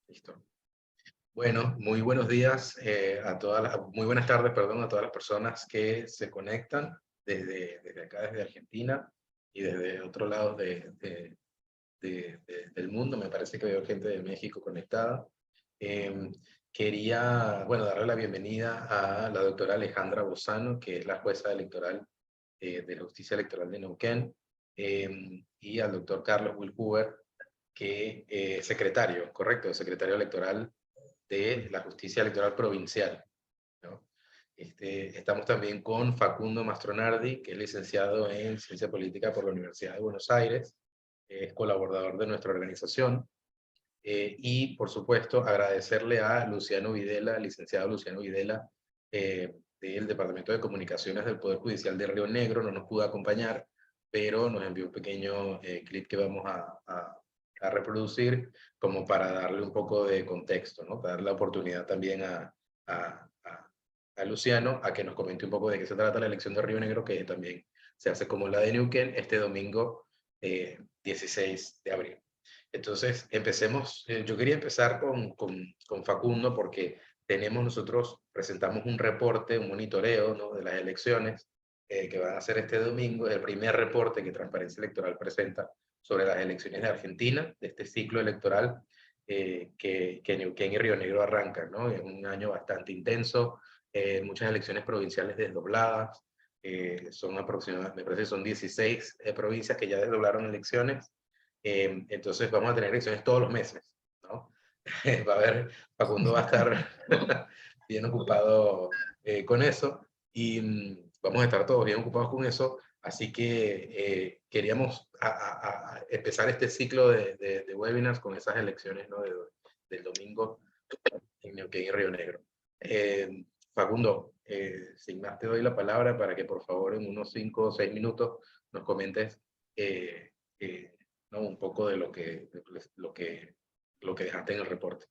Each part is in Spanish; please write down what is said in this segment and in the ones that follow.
Listo. Bueno, muy buenos días a todas muy buenas tardes, perdón, a todas las personas que se conectan desde acá, desde Argentina y desde otros lados del mundo. Me parece que veo gente de México conectada. Em, Quería, bueno, darle la bienvenida a la doctora Alejandra Bozano, que es la jueza electoral de la Justicia Electoral de Neuquén, y al doctor Carlos Wilhuber, que secretario, correcto, secretario electoral de la Justicia Electoral Provincial, ¿no? Estamos también con Facundo Mastronardi, que es licenciado en Ciencia Política por la Universidad de Buenos Aires, es colaborador de nuestra organización, y por supuesto agradecerle a Luciano Videla, licenciado Luciano Videla, del Departamento de Comunicaciones del Poder Judicial de Río Negro. No nos pudo acompañar, pero nos envió un pequeño clip que vamos a reproducir como para darle un poco de contexto, ¿no? Para darle la oportunidad también a, a, a Luciano a que nos comente un poco de qué se trata la elección de Río Negro, que también se hace como la de Neuquén este domingo 16 de abril. Entonces, empecemos. Yo quería empezar con Facundo porque nosotros presentamos un reporte, un monitoreo, ¿no?, de las elecciones que van a ser este domingo. Es el primer reporte que Transparencia Electoral presenta sobre las elecciones de Argentina, de este ciclo electoral que Neuquén y Río Negro arrancan, ¿no? Es un año bastante intenso, muchas elecciones provinciales desdobladas, son aproximadamente, me parece que son 16 provincias que ya desdoblaron elecciones. Entonces vamos a tener elecciones todos los meses, ¿no? Va a haber, Facundo va a estar bien ocupado con eso, y vamos a estar todos bien ocupados con eso. Así que queríamos a empezar este ciclo de webinars con esas elecciones, ¿no?, del domingo en Neuquén y Río Negro. Facundo, sin más te doy la palabra para que por favor en unos 5 o 6 minutos nos comentes eh, eh, ¿no?, un poco de lo que dejaste en el reporte.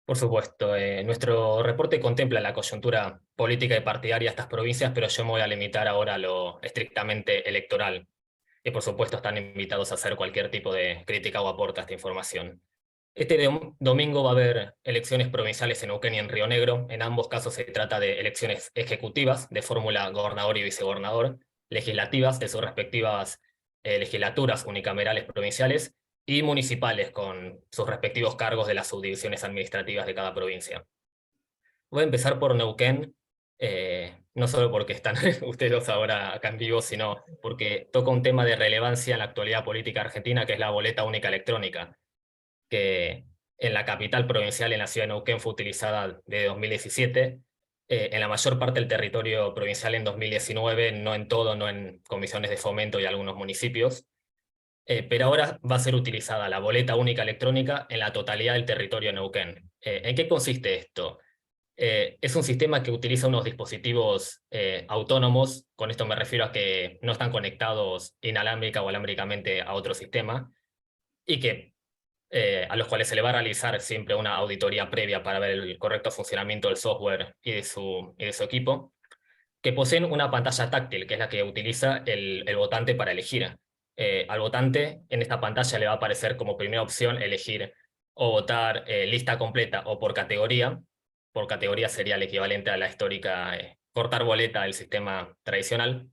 Por supuesto, nuestro reporte contempla la coyuntura política y partidaria de estas provincias, pero yo me voy a limitar ahora a lo estrictamente electoral. Y por supuesto están invitados a hacer cualquier tipo de crítica o aporte a esta información. Este domingo va a haber elecciones provinciales en Neuquén y en Río Negro. En ambos casos se trata de elecciones ejecutivas de fórmula gobernador y vicegobernador, legislativas de sus respectivas legislaturas unicamerales provinciales y municipales con sus respectivos cargos de las subdivisiones administrativas de cada provincia. Voy a empezar por Neuquén, no solo porque están ustedes dos ahora acá en vivo, sino porque toca un tema de relevancia en la actualidad política argentina, que es la boleta única electrónica, que en la capital provincial, en la ciudad de Neuquén, fue utilizada desde 2017, en la mayor parte del territorio provincial en 2019, no en todo, no en comisiones de fomento y algunos municipios, pero ahora va a ser utilizada la boleta única electrónica en la totalidad del territorio de Neuquén. ¿En qué consiste esto? Es un sistema que utiliza unos dispositivos autónomos. Con esto me refiero a que no están conectados inalámbrica o alámbricamente a otro sistema, y que a los cuales se le va a realizar siempre una auditoría previa para ver el correcto funcionamiento del software y de su equipo, que poseen una pantalla táctil, que es la que utiliza el votante para elegir. Al votante en esta pantalla le va a aparecer como primera opción elegir o votar lista completa o por categoría. Por categoría sería el equivalente a la histórica cortar boleta del sistema tradicional.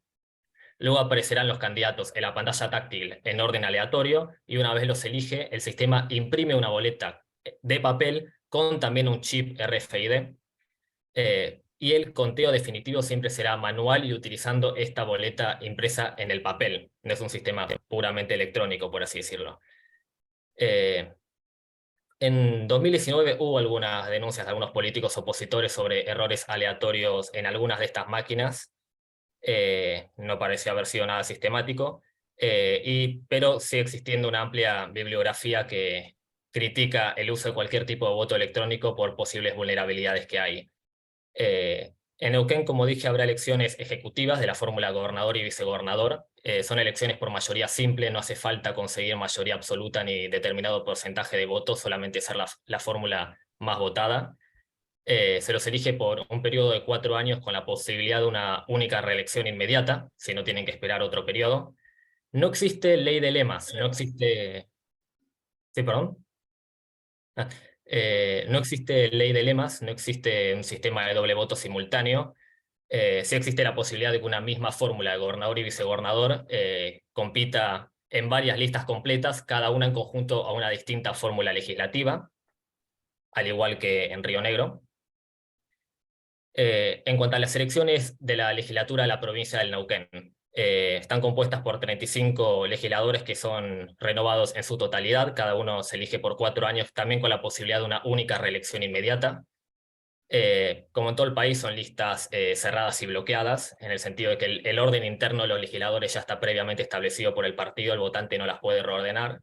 Luego aparecerán los candidatos en la pantalla táctil en orden aleatorio, y una vez los elige, el sistema imprime una boleta de papel con también un chip RFID, y el conteo definitivo siempre será manual y utilizando esta boleta impresa en el papel. No es un sistema puramente electrónico, por así decirlo. Eh, en 2019 hubo algunas denuncias de algunos políticos opositores sobre errores aleatorios en algunas de estas máquinas. No pareció haber sido nada sistemático, pero sigue existiendo una amplia bibliografía que critica el uso de cualquier tipo de voto electrónico por posibles vulnerabilidades que hay. En Neuquén, como dije, habrá elecciones ejecutivas de la fórmula gobernador y vicegobernador. Son elecciones por mayoría simple, no hace falta conseguir mayoría absoluta ni determinado porcentaje de votos, solamente ser la fórmula más votada. Se los elige por un periodo de 4 años con la posibilidad de una única reelección inmediata, si no tienen que esperar otro periodo. No existe ley de lemas, no existe... ¿Sí, perdón? No existe ley de lemas, no existe un sistema de doble voto simultáneo. Sí existe la posibilidad de que una misma fórmula de gobernador y vicegobernador compita en varias listas completas, cada una en conjunto a una distinta fórmula legislativa, al igual que en Río Negro. En cuanto a las elecciones de la legislatura de la provincia del Neuquén, están compuestas por 35 legisladores que son renovados en su totalidad, cada uno se elige por 4 años, también con la posibilidad de una única reelección inmediata. Como en todo el país, son listas cerradas y bloqueadas, en el sentido de que el orden interno de los legisladores ya está previamente establecido por el partido, el votante no las puede reordenar,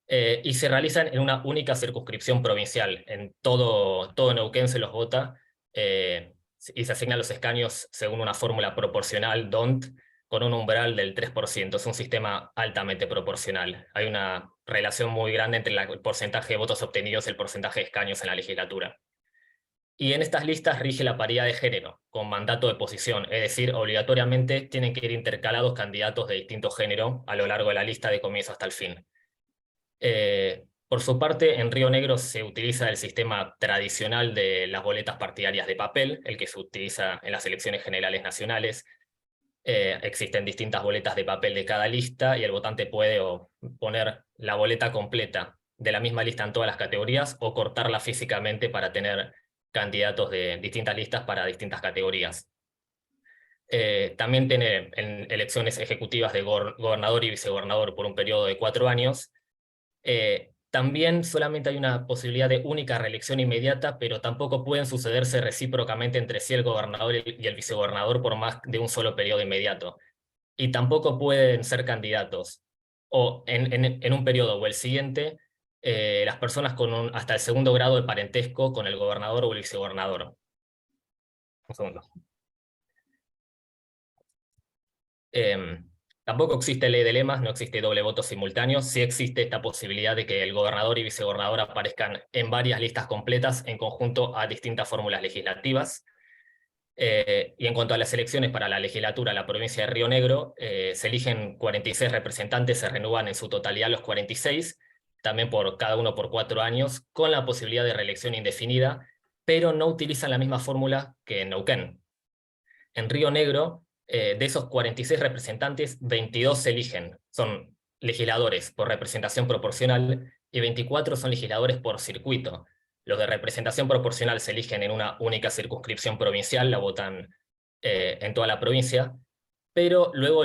y se realizan en una única circunscripción provincial. En todo Neuquén se los vota, y se asignan los escaños según una fórmula proporcional, DONT, con un umbral del 3%. Es un sistema altamente proporcional. Hay una relación muy grande entre el porcentaje de votos obtenidos y el porcentaje de escaños en la legislatura. Y en estas listas rige la paridad de género, con mandato de posición, es decir, obligatoriamente tienen que ir intercalados candidatos de distinto género a lo largo de la lista de comienzo hasta el fin. Por su parte, en Río Negro se utiliza el sistema tradicional de las boletas partidarias de papel, el que se utiliza en las elecciones generales nacionales. Existen distintas boletas de papel de cada lista y el votante puede poner la boleta completa de la misma lista en todas las categorías o cortarla físicamente para tener candidatos de distintas listas para distintas categorías. También tiene en elecciones ejecutivas de gobernador y vicegobernador por un periodo de 4 años. También solamente hay una posibilidad de única reelección inmediata, pero tampoco pueden sucederse recíprocamente entre sí el gobernador y el vicegobernador por más de un solo periodo inmediato. Y tampoco pueden ser candidatos o en un periodo o el siguiente las personas con hasta el segundo grado de parentesco con el gobernador o el vicegobernador. Un segundo. Tampoco existe ley de lemas, no existe doble voto simultáneo. Sí existe esta posibilidad de que el gobernador y vicegobernador aparezcan en varias listas completas en conjunto a distintas fórmulas legislativas. Y en cuanto a las elecciones para la legislatura de la provincia de Río Negro, se eligen 46 representantes, se renuevan en su totalidad los 46, también por cada uno por 4 años, con la posibilidad de reelección indefinida, pero no utilizan la misma fórmula que en Neuquén. En Río Negro, de esos 46 representantes, 22 se eligen, son legisladores por representación proporcional y 24 son legisladores por circuito. Los de representación proporcional se eligen en una única circunscripción provincial, la votan en toda la provincia, pero luego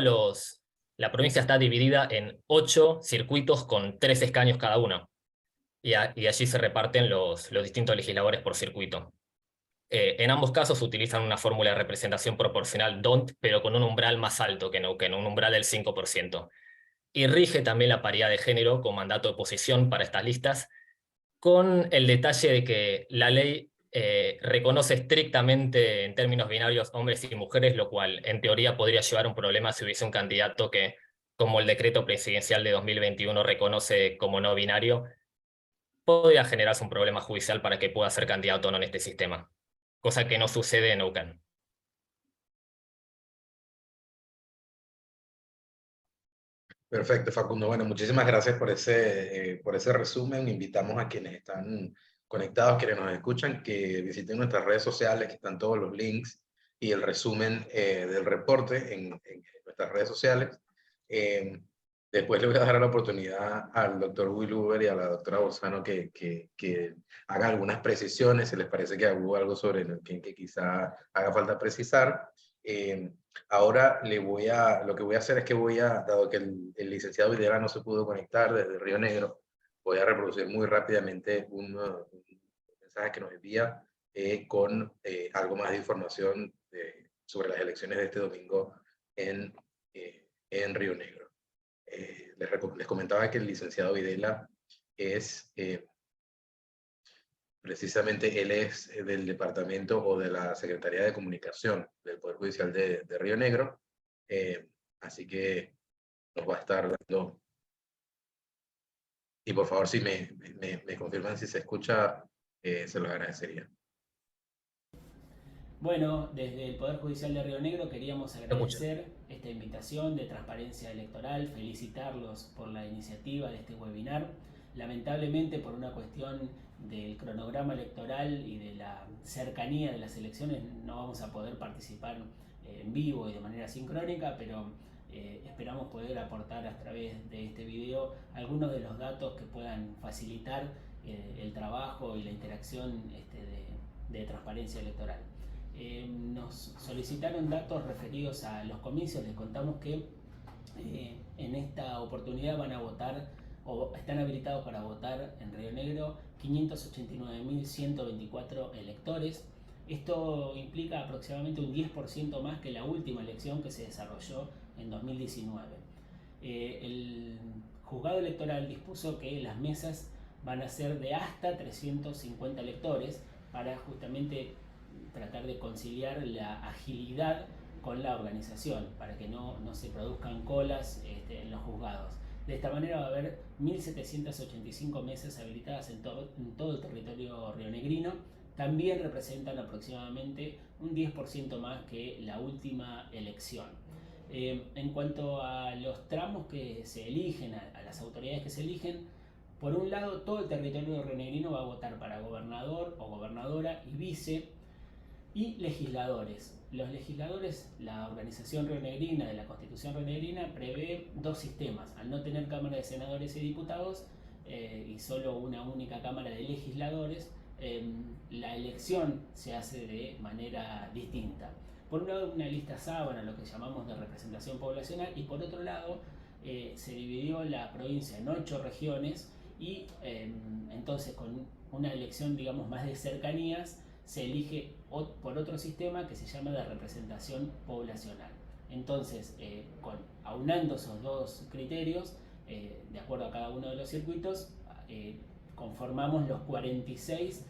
la provincia está dividida en 8 circuitos con 3 escaños cada uno, y allí se reparten los distintos legisladores por circuito. En ambos casos utilizan una fórmula de representación proporcional DONT, pero con un umbral más alto que Neuquén, un umbral del 5%. Y rige también la paridad de género con mandato de posición para estas listas, con el detalle de que la ley reconoce estrictamente en términos binarios hombres y mujeres, lo cual en teoría podría llevar a un problema si hubiese un candidato que, como el decreto presidencial de 2021 reconoce como no binario, podría generarse un problema judicial para que pueda ser candidato o no en este sistema, cosa que no sucede en Neuquén. Perfecto, Facundo. Bueno, muchísimas gracias por ese resumen. Invitamos a quienes están conectados, quienes nos escuchan, que visiten nuestras redes sociales, que están todos los links y el resumen del reporte en nuestras redes sociales. Después le voy a dar la oportunidad al doctor Will Uber y a la doctora Bozano que hagan algunas precisiones, si les parece que hubo algo sobre el que quizá haga falta precisar. Ahora lo que voy a hacer es que dado que el licenciado Videla no se pudo conectar desde Río Negro, voy a reproducir muy rápidamente un mensaje que nos envía con algo más de información sobre las elecciones de este domingo en Río Negro. Les comentaba que el licenciado Videla es precisamente él es del departamento o de la Secretaría de Comunicación del Poder Judicial de Río Negro, así que nos va a estar dando, y por favor si me confirman si se escucha, se los agradecería. Bueno, desde el Poder Judicial de Río Negro queríamos Escucha. agradecer esta invitación de transparencia electoral, felicitarlos por la iniciativa de este webinar lamentablemente por una cuestión del cronograma electoral y de la cercanía de las elecciones no vamos a poder participar en vivo y de manera sincrónica, pero esperamos poder aportar a través de este video algunos de los datos que puedan facilitar el trabajo y la interacción de transparencia electoral. Nos solicitaron datos referidos a los comicios. Les contamos que en esta oportunidad van a votar o están habilitados para votar en Río Negro 589.124 electores. Esto implica aproximadamente un 10% más que la última elección que se desarrolló en 2019. El juzgado electoral dispuso que las mesas van a ser de hasta 350 electores para justamente tratar de conciliar la agilidad con la organización, para que no se produzcan colas en los juzgados. De esta manera va a haber 1.785 mesas habilitadas en todo el territorio rionegrino. También representan aproximadamente un 10% más que la última elección. En cuanto a los tramos que se eligen, a las autoridades que se eligen, por un lado todo el territorio rionegrino va a votar para gobernador o gobernadora y vice y legisladores. Los legisladores, la organización rionegrina de la Constitución rionegrina prevé dos sistemas. Al no tener Cámara de Senadores y Diputados y solo una única Cámara de Legisladores, la elección se hace de manera distinta. Por un lado, una lista sábana, lo que llamamos de representación poblacional, y por otro lado, se dividió la provincia en 8 regiones y entonces con una elección, digamos, más de cercanías, se elige por otro sistema que se llama de representación poblacional. Entonces, aunando esos dos criterios, de acuerdo a cada uno de los circuitos, conformamos los 46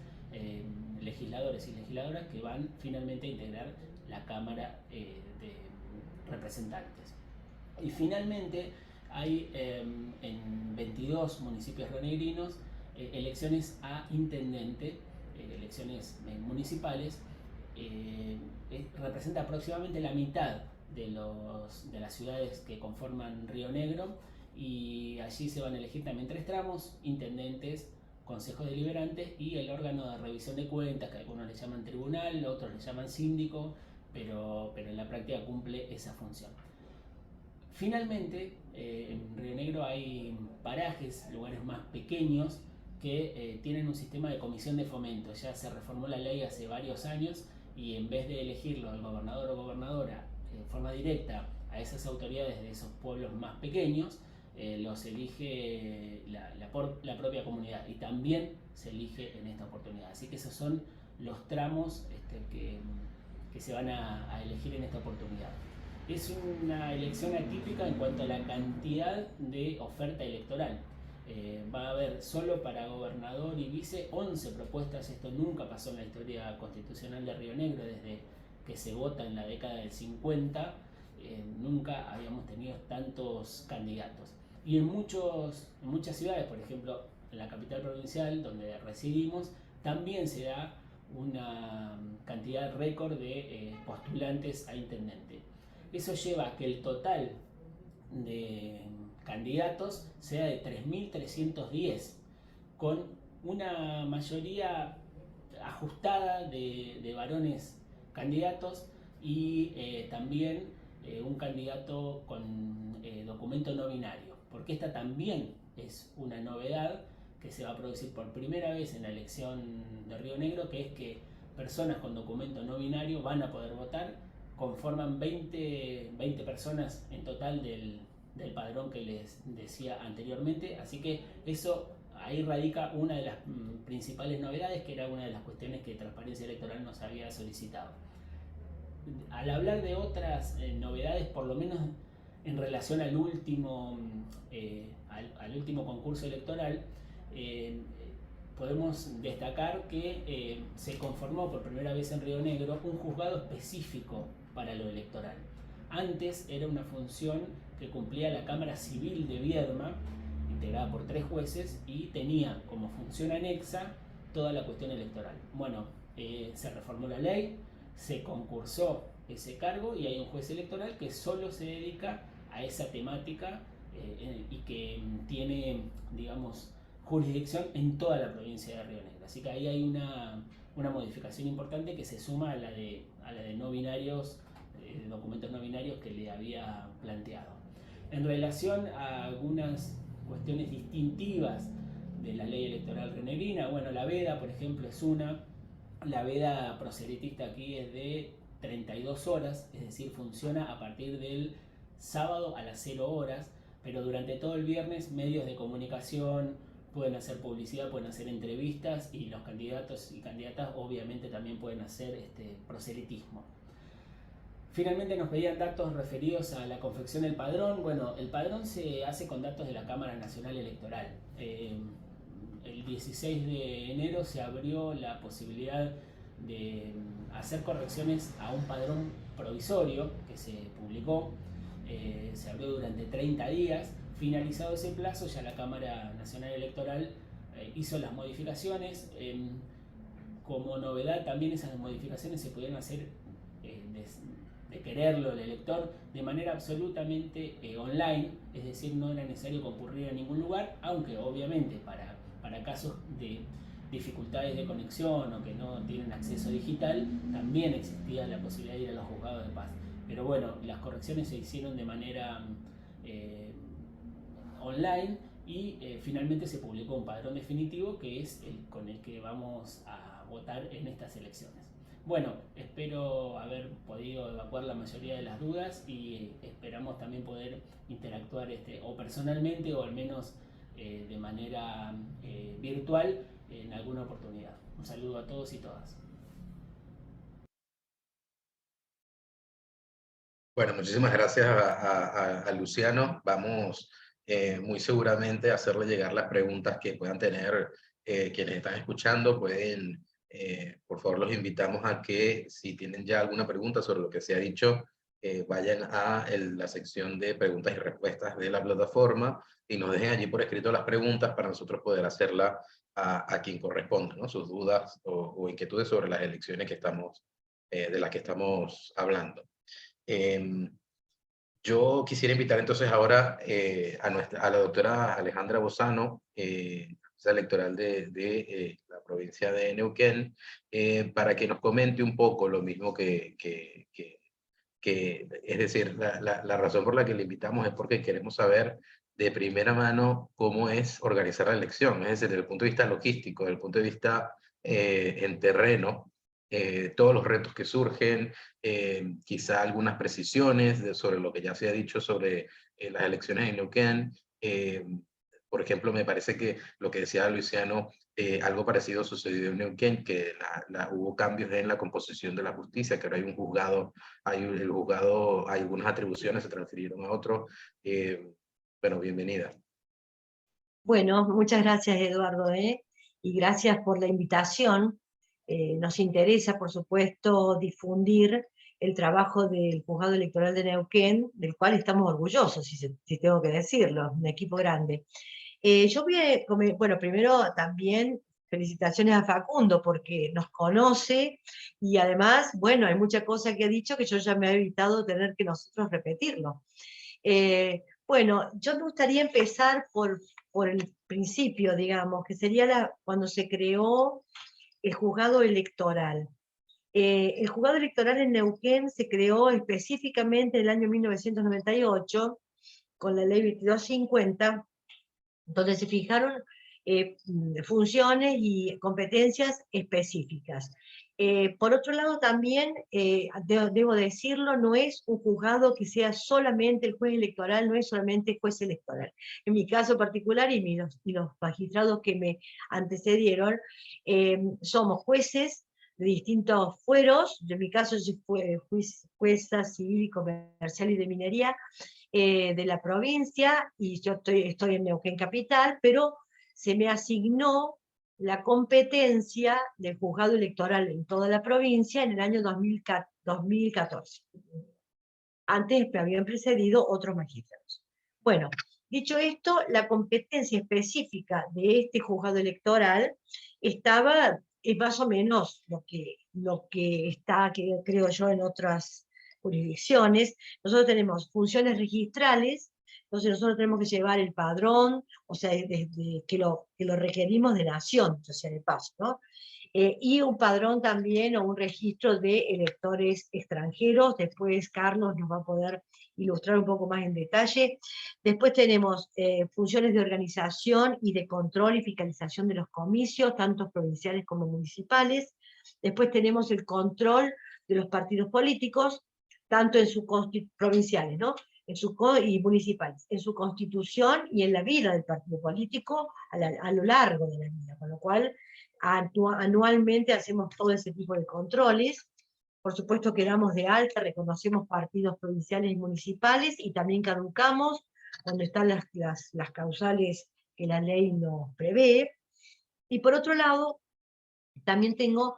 legisladores y legisladoras que van finalmente a integrar la Cámara de Representantes. Y finalmente hay en 22 municipios rionegrinos elecciones a intendente, elecciones municipales. Representa aproximadamente la mitad de las ciudades que conforman Río Negro, y allí se van a elegir también 3 tramos: intendentes, consejos deliberantes y el órgano de revisión de cuentas, que algunos le llaman tribunal, otros le llaman síndico, pero en la práctica cumple esa función. Finalmente, en Río Negro hay parajes, lugares más pequeños, que tienen un sistema de comisión de fomento. Ya se reformó la ley hace varios años y en vez de elegirlo el gobernador o gobernadora de forma directa a esas autoridades de esos pueblos más pequeños, los elige la propia comunidad, y también se elige en esta oportunidad. Así que esos son los tramos que se van a elegir en esta oportunidad. Es una elección atípica en cuanto a la cantidad de oferta electoral. Va a haber solo para gobernador y vice 11 propuestas. Esto nunca pasó en la historia constitucional de Río Negro desde que se vota en la década del 50. Nunca habíamos tenido tantos candidatos. Y en muchas ciudades, por ejemplo en la capital provincial donde residimos, también se da una cantidad récord de postulantes a intendente. Eso lleva a que el total de candidatos sea de 3.310, con una mayoría ajustada de varones candidatos y también un candidato con documento no binario, porque esta también es una novedad que se va a producir por primera vez en la elección de Río Negro, que es que personas con documento no binario van a poder votar. Conforman 20 personas en total del padrón que les decía anteriormente, así que ahí radica una de las principales novedades, que era una de las cuestiones que Transparencia Electoral nos había solicitado. Al hablar de otras novedades, por lo menos en relación al último concurso electoral, podemos destacar que se conformó por primera vez en Río Negro un juzgado específico para lo electoral. Antes era una función que cumplía la Cámara Civil de Viedma, integrada por 3 jueces, y tenía como función anexa toda la cuestión electoral. Bueno, se reformó la ley, se concursó ese cargo y hay un juez electoral que solo se dedica a esa temática y que tiene, digamos, jurisdicción en toda la provincia de Río Negro. Así que ahí hay una modificación importante que se suma a la de no binarios, documentos no binarios que le había planteado. En relación a algunas cuestiones distintivas de la ley electoral rionegrina, bueno, la veda, por ejemplo, es una. La veda proselitista aquí es de 32 horas, es decir, funciona a partir del sábado a las 0 horas, pero durante todo el viernes medios de comunicación pueden hacer publicidad, pueden hacer entrevistas y los candidatos y candidatas obviamente también pueden hacer proselitismo. Finalmente nos pedían datos referidos a la confección del padrón. Bueno, el padrón se hace con datos de la Cámara Nacional Electoral. El 16 de enero se abrió la posibilidad de hacer correcciones a un padrón provisorio que se publicó. Se abrió durante 30 días. Finalizado ese plazo, ya la Cámara Nacional Electoral hizo las modificaciones. Como novedad, también esas modificaciones se pudieron hacer de quererlo el elector de manera absolutamente online, es decir, no era necesario concurrir a ningún lugar, aunque obviamente para casos de dificultades de conexión o que no tienen acceso digital, también existía la posibilidad de ir a los juzgados de paz. Pero bueno, las correcciones se hicieron de manera online y finalmente se publicó un padrón definitivo que es el con el que vamos a votar en estas elecciones. Bueno, espero haber podido evacuar la mayoría de las dudas y esperamos también poder interactuar o personalmente o al menos de manera virtual en alguna oportunidad. Un saludo a todos y todas. Bueno, muchísimas gracias a Luciano. Vamos muy seguramente a hacerle llegar las preguntas que puedan tener quienes están escuchando. Por favor, los invitamos a que si tienen ya alguna pregunta sobre lo que se ha dicho, vayan a la sección de preguntas y respuestas de la plataforma y nos dejen allí por escrito las preguntas para nosotros poder hacerla a quien corresponda, ¿no? Sus dudas o inquietudes sobre las elecciones de las que estamos hablando. Yo quisiera invitar entonces ahora a la doctora Alejandra Bozano, electoral de la provincia de Neuquén, para que nos comente un poco lo mismo es decir, la razón por la que le invitamos es porque queremos saber de primera mano cómo es organizar la elección, es decir, desde el punto de vista logístico, desde el punto de vista en terreno, todos los retos que surgen, quizá algunas precisiones sobre lo que ya se ha dicho sobre las elecciones en Neuquén. Por ejemplo, me parece que lo que decía Luciano, algo parecido sucedió en Neuquén, que hubo cambios en la composición de la justicia, que ahora hay un juzgado, hay algunas atribuciones se transfirieron a otros. Bueno, bienvenida. Bueno, muchas gracias, Eduardo, y gracias por la invitación. Nos interesa, por supuesto, difundir el trabajo del Juzgado Electoral de Neuquén, del cual estamos orgullosos, si tengo que decirlo, un equipo grande. Bueno, primero también felicitaciones a Facundo, porque nos conoce, y además, bueno, hay mucha cosa que ha dicho que yo ya me he evitado tener que nosotros repetirlo. Bueno, yo me gustaría empezar por el principio, digamos, que sería cuando se creó el juzgado electoral. El juzgado electoral en Neuquén se creó específicamente en el año 1998, con la ley 2250, donde se fijaron funciones y competencias específicas. Por otro lado, también, debo decirlo, no es un juzgado que sea solamente el juez electoral, no es solamente juez electoral. En mi caso particular, y los magistrados que me antecedieron, somos jueces de distintos fueros. En mi caso, yo fui jueza civil y comercial y de minería de la provincia, y yo estoy en Neuquén Capital, pero se me asignó la competencia del juzgado electoral en toda la provincia en el año 2014. Antes me habían precedido otros magistrados. Bueno, dicho esto, la competencia específica de este juzgado electoral estaba más o menos lo que está, creo yo, en otras jurisdicciones. Nosotros tenemos funciones registrales, Entonces nosotros tenemos que llevar el padrón, o sea, que lo requerimos de nación, o sea, de paso, ¿no? Y un padrón también o un registro de electores extranjeros. Después Carlos nos va a poder ilustrar un poco más en detalle. Después tenemos funciones de organización y de control y fiscalización de los comicios, tanto provinciales como municipales. Después tenemos el control de los partidos políticos, tanto en sus provinciales, ¿no? Y municipales, en su constitución y en la vida del partido político a lo largo de la vida, con lo cual anualmente hacemos todo ese tipo de controles. Por supuesto que damos de alta, reconocemos partidos provinciales y municipales, y también caducamos cuando están las causales que la ley nos prevé. Y por otro lado, también tengo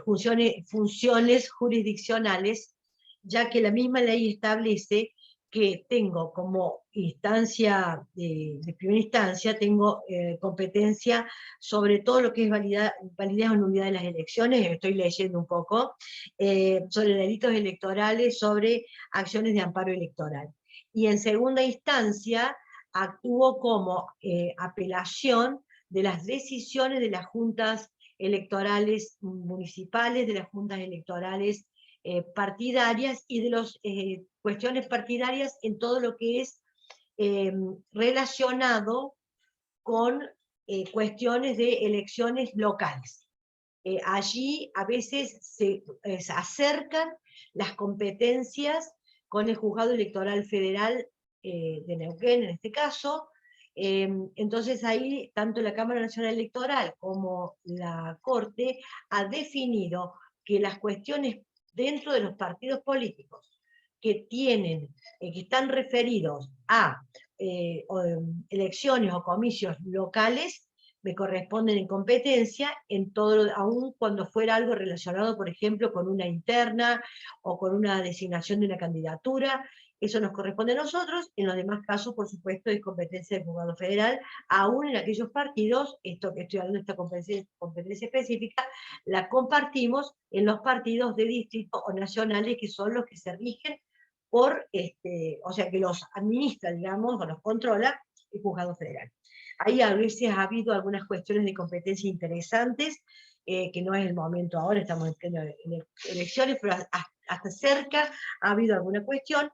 funciones jurisdiccionales, ya que la misma ley establece que tengo como instancia, de primera instancia, tengo competencia sobre todo lo que es validez o nulidad de las elecciones. Estoy leyendo un poco, sobre delitos electorales, sobre acciones de amparo electoral. Y en segunda instancia, actúo como apelación de las decisiones de las juntas electorales municipales, de las juntas electorales partidarias, y de las cuestiones partidarias en todo lo que es relacionado con cuestiones de elecciones locales. Allí a veces se acercan las competencias con el Juzgado Electoral Federal de Neuquén, en este caso. Entonces ahí tanto la Cámara Nacional Electoral como la Corte ha definido que las cuestiones dentro de los partidos políticos que están referidos a elecciones o comicios locales me corresponden en competencia, aun cuando fuera algo relacionado, por ejemplo, con una interna o con una designación de una candidatura. Eso nos corresponde a nosotros. En los demás casos, por supuesto, es competencia del Juzgado Federal, aún en aquellos partidos, esto que estoy hablando, esta competencia específica, la compartimos en los partidos de distrito o nacionales, que son los que se rigen por, o sea, que los administra, digamos, o los controla el Juzgado Federal. Ahí a veces ha habido algunas cuestiones de competencia interesantes, que no es el momento ahora, estamos en pleno elecciones, pero hasta cerca ha habido alguna cuestión.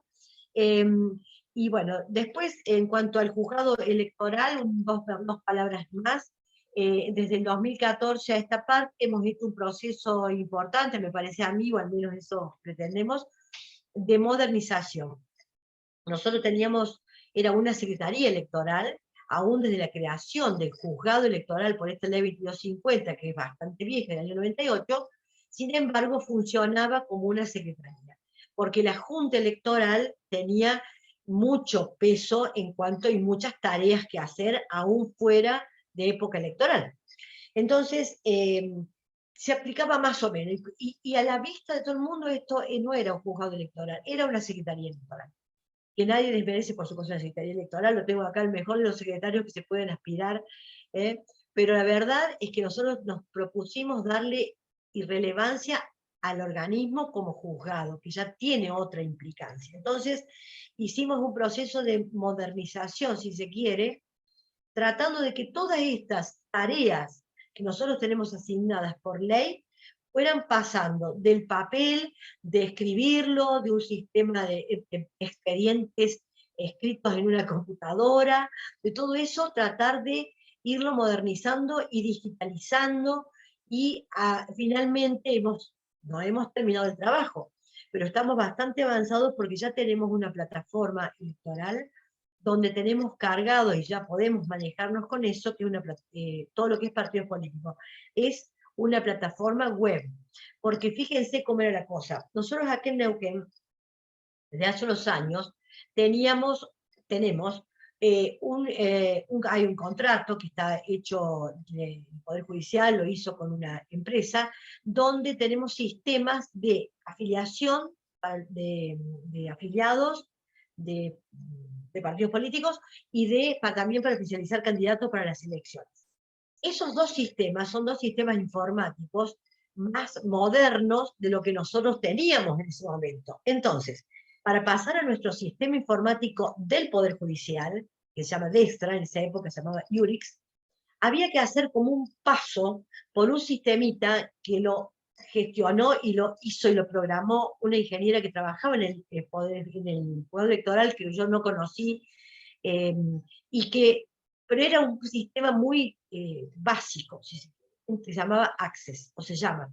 Y bueno, después, en cuanto al juzgado electoral, dos palabras más. Desde el 2014 a esta parte hemos visto un proceso importante, me parece a mí, o al menos eso pretendemos, de modernización. Nosotros era una secretaría electoral, aún desde la creación del juzgado electoral por esta ley 2250, que es bastante vieja, del año 98, sin embargo funcionaba como una secretaría, porque la Junta Electoral tenía mucho peso y muchas tareas que hacer, aún fuera de época electoral. Entonces, se aplicaba más o menos, y a la vista de todo el mundo esto no era un juzgado electoral, era una secretaría electoral. Que nadie desmerece, por supuesto, la Secretaría Electoral, lo tengo acá, el mejor de los secretarios que se pueden aspirar, pero la verdad es que nosotros nos propusimos darle irrelevancia al organismo como juzgado, que ya tiene otra implicancia. Entonces, hicimos un proceso de modernización, si se quiere, tratando de que todas estas tareas que nosotros tenemos asignadas por ley fueran pasando del papel, de escribirlo, de un sistema de expedientes escritos en una computadora, de todo eso, tratar de irlo modernizando y digitalizando, y finalmente no hemos terminado el trabajo, pero estamos bastante avanzados porque ya tenemos una plataforma electoral donde tenemos cargado y ya podemos manejarnos con eso, que todo lo que es partidos políticos. Es una plataforma web, porque fíjense cómo era la cosa. Nosotros aquí en Neuquén, desde hace unos años, tenemos, hay un contrato que está hecho, el Poder Judicial lo hizo con una empresa, donde tenemos sistemas de afiliación de afiliados de partidos políticos, y también para oficializar candidatos para las elecciones. Esos dos sistemas son dos sistemas informáticos más modernos de lo que nosotros teníamos en ese momento. Entonces, para pasar a nuestro sistema informático del Poder Judicial, que se llama Destra, en esa época se llamaba Iurix, había que hacer como un paso por un sistemita que lo gestionó y lo hizo y lo programó una ingeniera que trabajaba en el poder electoral, que yo no conocí, y que, pero era un sistema muy básico, se llamaba Access, o se llama.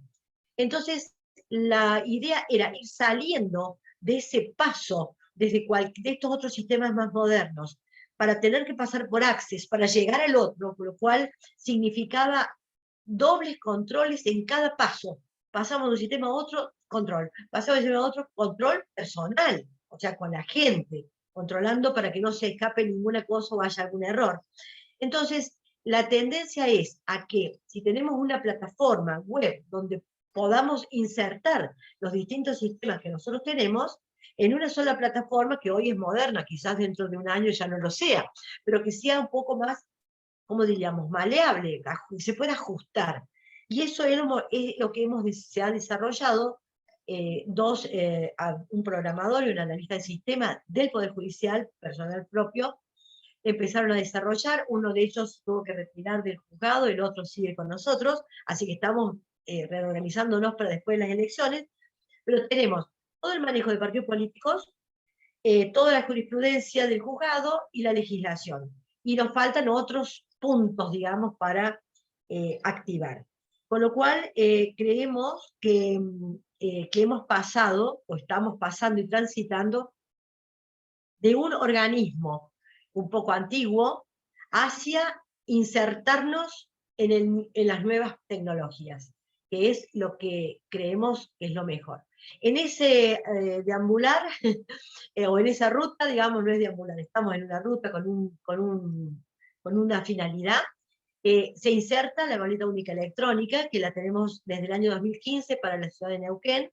Entonces, la idea era ir saliendo de ese paso de estos otros sistemas más modernos, para tener que pasar por Access, para llegar al otro, por lo cual significaba dobles controles en cada paso. Pasamos de un sistema a otro, control. Pasamos de un sistema a otro, control personal, o sea, con la gente, controlando para que no se escape ninguna cosa o haya algún error. Entonces, la tendencia es a que si tenemos una plataforma web donde podamos insertar los distintos sistemas que nosotros tenemos, en una sola plataforma que hoy es moderna, quizás dentro de un año ya no lo sea, pero que sea un poco más, ¿cómo diríamos?, maleable, se pueda ajustar. Y eso es lo que se ha desarrollado un programador y un analista de sistema del Poder Judicial, personal propio, empezaron a desarrollar. Uno de ellos tuvo que retirar del juzgado, el otro sigue con nosotros, así que estamos reorganizándonos para después de las elecciones, pero tenemos todo el manejo de partidos políticos, toda la jurisprudencia del juzgado y la legislación. Y nos faltan otros puntos, digamos, para activar. Con lo cual, creemos que hemos pasado, o estamos pasando y transitando, de un organismo un poco antiguo hacia insertarnos en las nuevas tecnologías, que es lo que creemos que es lo mejor. En ese deambular, o en esa ruta, digamos, no es deambular, estamos en una ruta con una finalidad. Se inserta la boleta única electrónica, que la tenemos desde el año 2015 para la ciudad de Neuquén.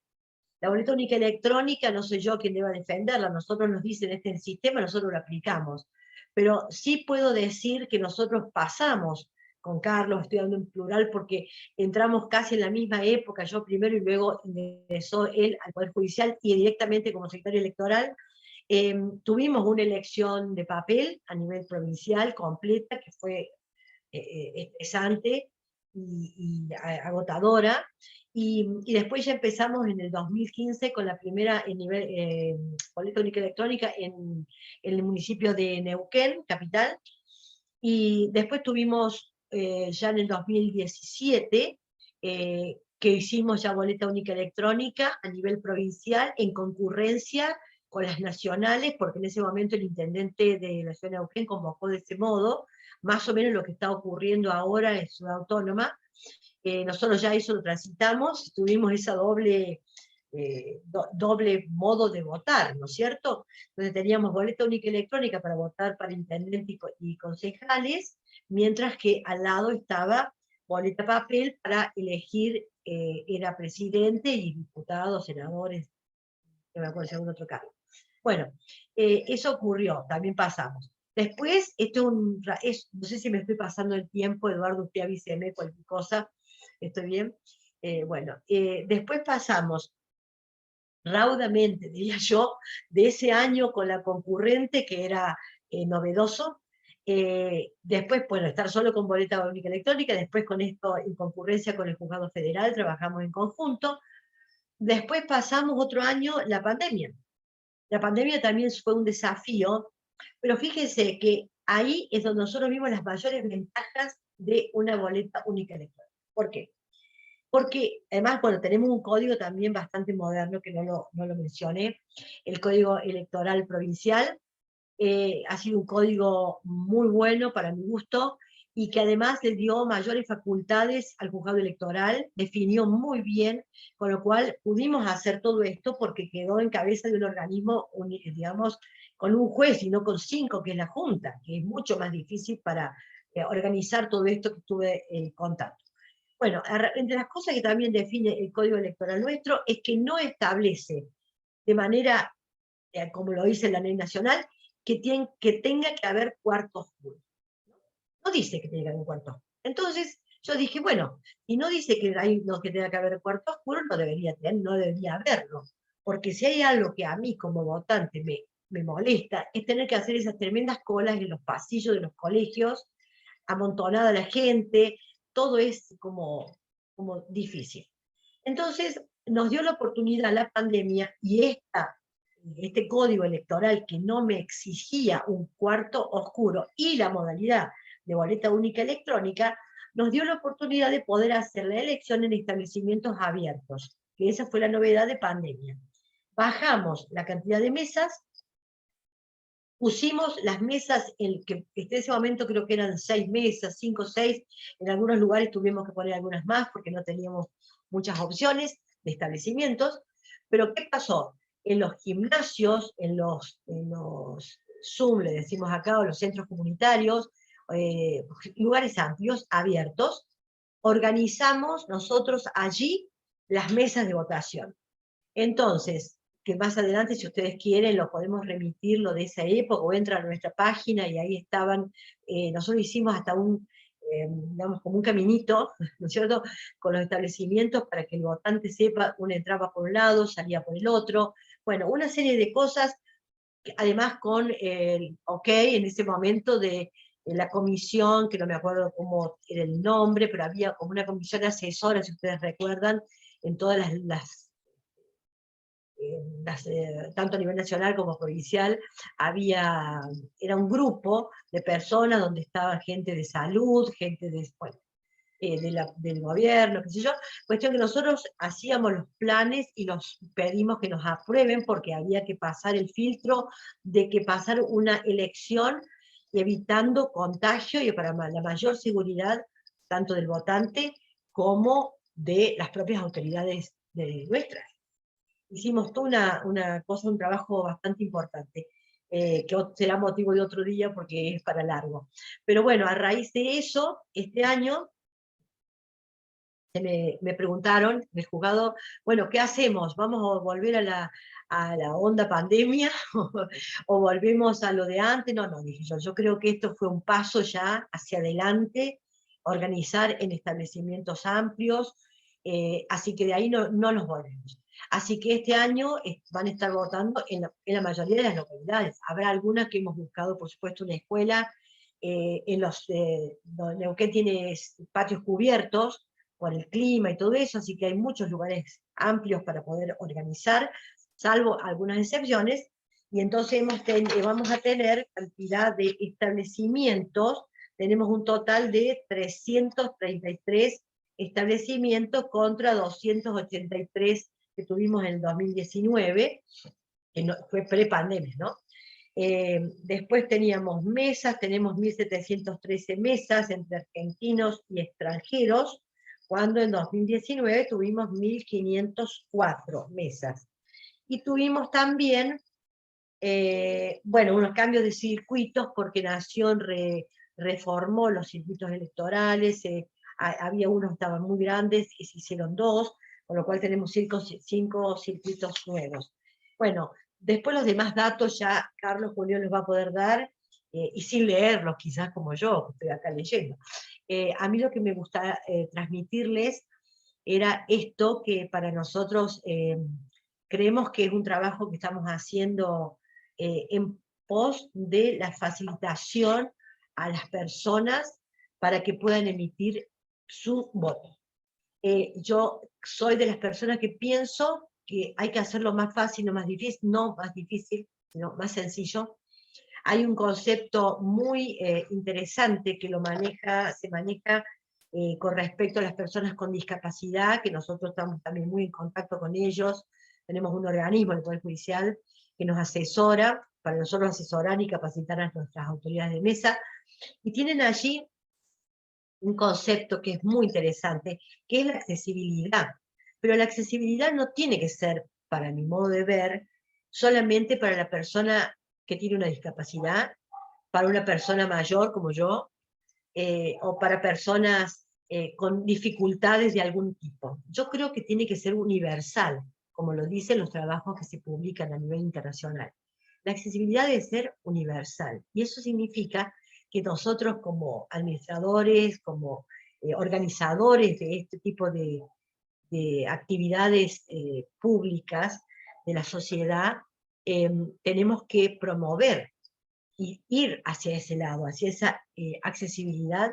La boleta única electrónica, no soy yo quien deba defenderla, nosotros nos dicen este es el sistema, nosotros lo aplicamos. Pero sí puedo decir que nosotros pasamos, con Carlos, estoy hablando en plural porque entramos casi en la misma época, yo primero y luego ingresó él al Poder Judicial y directamente como secretario electoral. Tuvimos una elección de papel a nivel provincial completa, que fue estresante y agotadora, y después ya empezamos en el 2015 con la primera boleta única electrónica en el municipio de Neuquén, capital, y después tuvimos ya en el 2017 que hicimos ya boleta única electrónica a nivel provincial en concurrencia con las nacionales, porque en ese momento el intendente de la ciudad de Neuquén convocó de ese modo, más o menos lo que está ocurriendo ahora en Ciudad Autónoma. Nosotros ya eso lo transitamos, tuvimos esa doble modo de votar, ¿no es cierto? Entonces teníamos boleta única electrónica para votar para intendente y concejales, mientras que al lado estaba boleta papel para elegir, era presidente y diputados, senadores, no me acuerdo si algún otro cargo. Bueno, eso ocurrió, también pasamos. Después, no sé si me estoy pasando el tiempo, Eduardo, usted avíseme cualquier cosa, ¿estoy bien? Después pasamos raudamente, diría yo, de ese año con la concurrente, que era novedoso. Después, bueno, estar solo con boleta única electrónica, después con esto en concurrencia con el Juzgado Federal, trabajamos en conjunto. Después pasamos otro año la pandemia. La pandemia también fue un desafío, pero fíjense que ahí es donde nosotros vimos las mayores ventajas de una boleta única electrónica. ¿Por qué? Porque además, bueno, tenemos un código también bastante moderno, que no lo mencioné, el Código Electoral Provincial. Ha sido un código muy bueno para mi gusto, y que además le dio mayores facultades al juzgado electoral, definió muy bien, con lo cual pudimos hacer todo esto porque quedó en cabeza de un organismo, digamos, con un juez y no con 5, que es la Junta, que es mucho más difícil para organizar todo esto que tuve el contacto. Bueno, entre las cosas que también define el Código Electoral nuestro es que no establece de manera, como lo dice la ley nacional, que tenga que haber cuarto oscuro. No dice que tenga que haber un cuarto oscuro. Entonces, yo dije, bueno, si no dice que tenga que haber cuarto oscuro, no debería haberlo. porque si hay algo que a mí como votante me molesta, es tener que hacer esas tremendas colas en los pasillos de los colegios, amontonada la gente, todo es como difícil. Entonces, nos dio la oportunidad la pandemia y este código electoral que no me exigía un cuarto oscuro y la modalidad de boleta única electrónica, nos dio la oportunidad de poder hacer la elección en establecimientos abiertos, que esa fue la novedad de pandemia. Bajamos la cantidad de mesas, pusimos las mesas, que en ese momento creo que eran 6 mesas, 5 o 6, en algunos lugares tuvimos que poner algunas más porque no teníamos muchas opciones de establecimientos, pero ¿qué pasó? En los gimnasios, en los Zoom, le decimos acá, o los centros comunitarios, lugares amplios, abiertos, organizamos nosotros allí las mesas de votación. Entonces, que más adelante, si ustedes quieren, lo podemos remitir, lo de esa época, o entran a nuestra página y ahí estaban, nosotros hicimos hasta digamos, como un caminito, ¿no es cierto?, con los establecimientos para que el votante sepa, uno entraba por un lado, salía por el otro, bueno, una serie de cosas, además con el OK en ese momento de la comisión, que no me acuerdo cómo era el nombre, pero había como una comisión asesora, si ustedes recuerdan, en todas tanto a nivel nacional como provincial, era un grupo de personas donde estaba gente de salud, gente bueno, del gobierno, qué sé yo, cuestión que nosotros hacíamos los planes y los pedimos que nos aprueben porque había que pasar el filtro de que pasar una elección evitando contagio y para la mayor seguridad tanto del votante como de las propias autoridades nuestras. Hicimos toda una cosa, un trabajo bastante importante, que será motivo de otro día porque es para largo. Pero bueno, a raíz de eso, este año, me preguntaron, el juzgado, bueno, ¿qué hacemos? ¿Vamos a volver a la onda pandemia? ¿O volvemos a lo de antes? No, dije yo creo que esto fue un paso ya hacia adelante, organizar en establecimientos amplios, así que de ahí no nos volvemos. Así que este año van a estar votando en la mayoría de las localidades. Habrá algunas que hemos buscado, por supuesto, una escuela, Neuquén tiene patios cubiertos por el clima y todo eso, así que hay muchos lugares amplios para poder organizar, salvo algunas excepciones, y entonces vamos a tener cantidad de establecimientos, tenemos un total de 333 establecimientos contra 283 que tuvimos en el 2019, que fue pre-pandemia, ¿no? Después teníamos mesas, tenemos 1.713 mesas entre argentinos y extranjeros, cuando en 2019 tuvimos 1.504 mesas. Y tuvimos también, bueno, unos cambios de circuitos, porque Nación reformó los circuitos electorales, había unos que estaban muy grandes y se hicieron 2, con lo cual tenemos 5 circuitos nuevos. Bueno, después los demás datos ya Carlos Julio los va a poder dar, y sin leerlos quizás como yo, que estoy acá leyendo. A mí lo que me gusta transmitirles era esto, que para nosotros creemos que es un trabajo que estamos haciendo en pos de la facilitación a las personas para que puedan emitir su voto. Yo soy de las personas que pienso que hay que hacerlo más fácil, no más difícil, sino más sencillo. Hay un concepto muy interesante que se maneja con respecto a las personas con discapacidad, que nosotros estamos también muy en contacto con ellos, tenemos un organismo, el Poder Judicial, que nos asesora, para nosotros asesorar y capacitar a nuestras autoridades de mesa, y tienen allí un concepto que es muy interesante, que es la accesibilidad. Pero la accesibilidad no tiene que ser, para mi modo de ver, solamente para la persona que tiene una discapacidad, para una persona mayor como yo, o para personas con dificultades de algún tipo. Yo creo que tiene que ser universal, como lo dicen los trabajos que se publican a nivel internacional. La accesibilidad debe ser universal, y eso significa que nosotros como administradores, como organizadores de este tipo de actividades públicas, de la sociedad, tenemos que promover y ir hacia ese lado, hacia esa accesibilidad,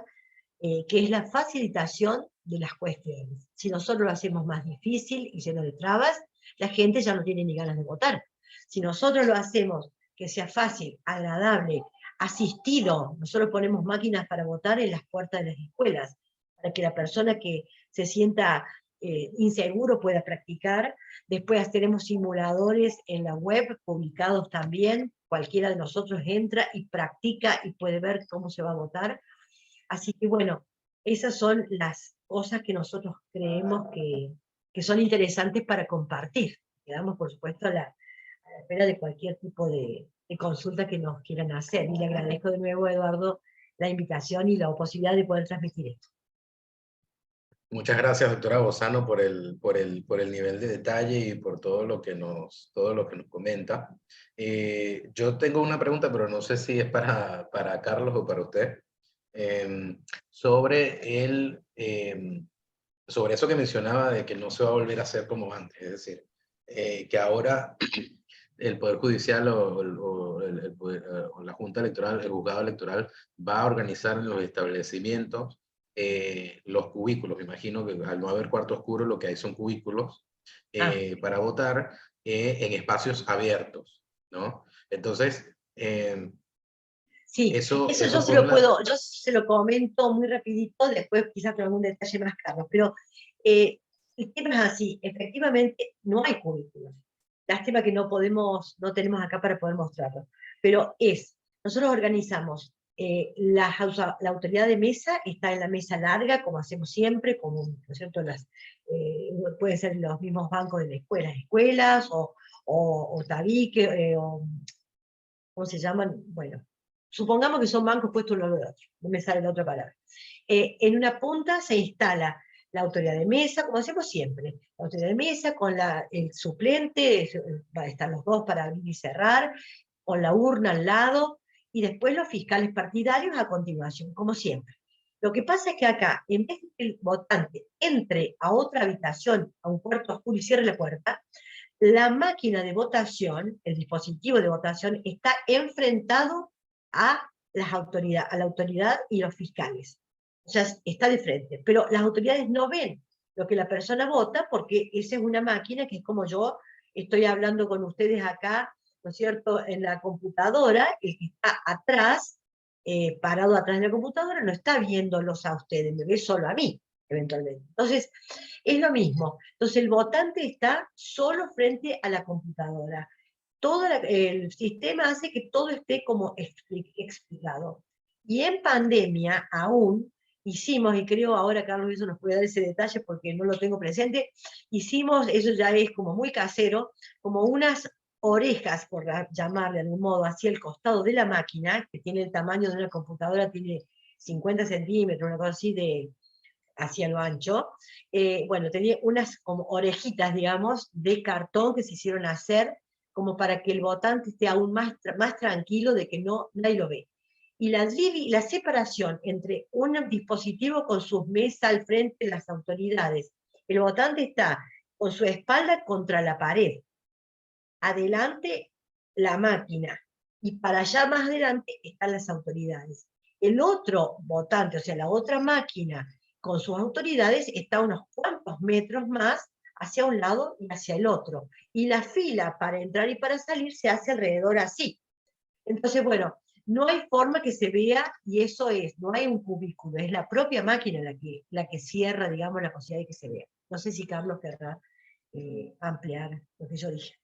que es la facilitación de las cuestiones. Si nosotros lo hacemos más difícil y lleno de trabas, la gente ya no tiene ni ganas de votar. Si nosotros lo hacemos que sea fácil, agradable, asistido, nosotros ponemos máquinas para votar en las puertas de las escuelas, para que la persona que se sienta inseguro pueda practicar. Después tenemos simuladores en la web, publicados también, cualquiera de nosotros entra y practica y puede ver cómo se va a votar. Así que bueno, esas son las cosas que nosotros creemos que son interesantes para compartir. Quedamos, por supuesto, a la espera de cualquier tipo de consulta que nos quieran hacer. Y le agradezco de nuevo, Eduardo, la invitación y la posibilidad de poder transmitir esto. Muchas gracias, doctora Bozano, por el nivel de detalle y por todo lo que nos comenta. Yo tengo una pregunta, pero no sé si es para Carlos o para usted. Sobre eso que mencionaba de que no se va a volver a hacer como antes, es decir, que ahora el Poder Judicial o la Junta Electoral, el Juzgado Electoral, va a organizar en los establecimientos los cubículos. Me imagino que al no haber cuarto oscuro, lo que hay son cubículos para votar en espacios abiertos, ¿no? Entonces, sí, eso yo se lo comento muy rapidito, después quizás con algún detalle más, Carlos, pero el tema es así, efectivamente no hay cubículos. Lástima que no tenemos acá para poder mostrarlo, pero nosotros organizamos, la autoridad de mesa está en la mesa larga, como hacemos siempre, como, ¿no es cierto? Pueden ser los mismos bancos de las escuelas, o tabique, ¿cómo se llaman? Bueno, supongamos que son bancos puestos uno al otro, no me sale la otra palabra. En una punta se instala la autoridad de mesa, como hacemos siempre, la autoridad de mesa con el suplente, va a estar los dos para abrir y cerrar, con la urna al lado, y después los fiscales partidarios a continuación, como siempre. Lo que pasa es que acá, en vez de que el votante entre a otra habitación, a un cuarto oscuro y cierre la puerta, la máquina de votación, el dispositivo de votación, está enfrentado a la autoridad y los fiscales. O sea, está de frente. Pero las autoridades no ven lo que la persona vota, porque esa es una máquina que es como yo estoy hablando con ustedes acá, ¿no es cierto?, en la computadora. El que está atrás, parado atrás de la computadora, no está viéndolos a ustedes, me ve solo a mí, eventualmente. Entonces, es lo mismo. Entonces, el votante está solo frente a la computadora. Todo el sistema hace que todo esté como explicado. Y en pandemia aún hicimos, y creo ahora Carlos eso nos puede dar ese detalle porque no lo tengo presente, hicimos, eso ya es como muy casero, como unas orejas, por llamarle de algún modo, hacia el costado de la máquina, que tiene el tamaño de una computadora, tiene 50 centímetros, una cosa así hacia lo ancho. Bueno, tenía unas como orejitas, digamos, de cartón que se hicieron hacer, como para que el votante esté aún más tranquilo de que nadie lo ve. Y la separación entre un dispositivo con sus mesas al frente de las autoridades, el votante está con su espalda contra la pared, adelante la máquina, y para allá más adelante están las autoridades. El otro votante, o sea, la otra máquina con sus autoridades, está unos cuantos metros más hacia un lado y hacia el otro. Y la fila para entrar y para salir se hace alrededor así. Entonces, bueno, no hay forma que se vea, y eso no hay un cubículo, es la propia máquina la que cierra, digamos, la posibilidad de que se vea. No sé si Carlos querrá ampliar lo que yo dije.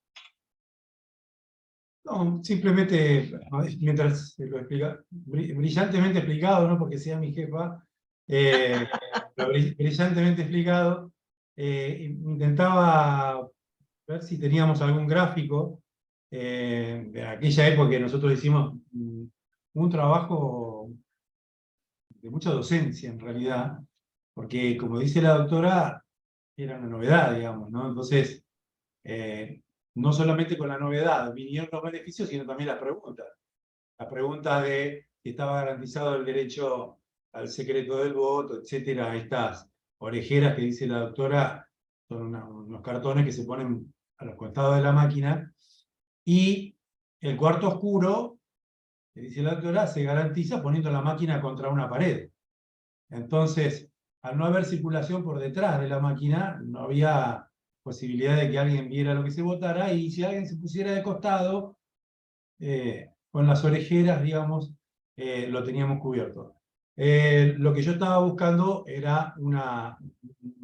No, simplemente, mientras lo explica, brillantemente explicado, no porque sea mi jefa, pero brillantemente explicado, intentaba ver si teníamos algún gráfico de aquella época que nosotros hicimos un trabajo de mucha docencia en realidad, porque como dice la doctora, era una novedad, digamos, ¿no? Entonces, no solamente con la novedad vinieron los beneficios, sino también las preguntas. Las preguntas de si estaba garantizado el derecho al secreto del voto, etcétera. Estas orejeras que dice la doctora son unos cartones que se ponen a los costados de la máquina, y el cuarto oscuro, que dice la doctora, se garantiza poniendo la máquina contra una pared. Entonces, al no haber circulación por detrás de la máquina, no había posibilidad de que alguien viera lo que se votara, y si alguien se pusiera de costado, con las orejeras, digamos, lo teníamos cubierto. Lo que yo estaba buscando era un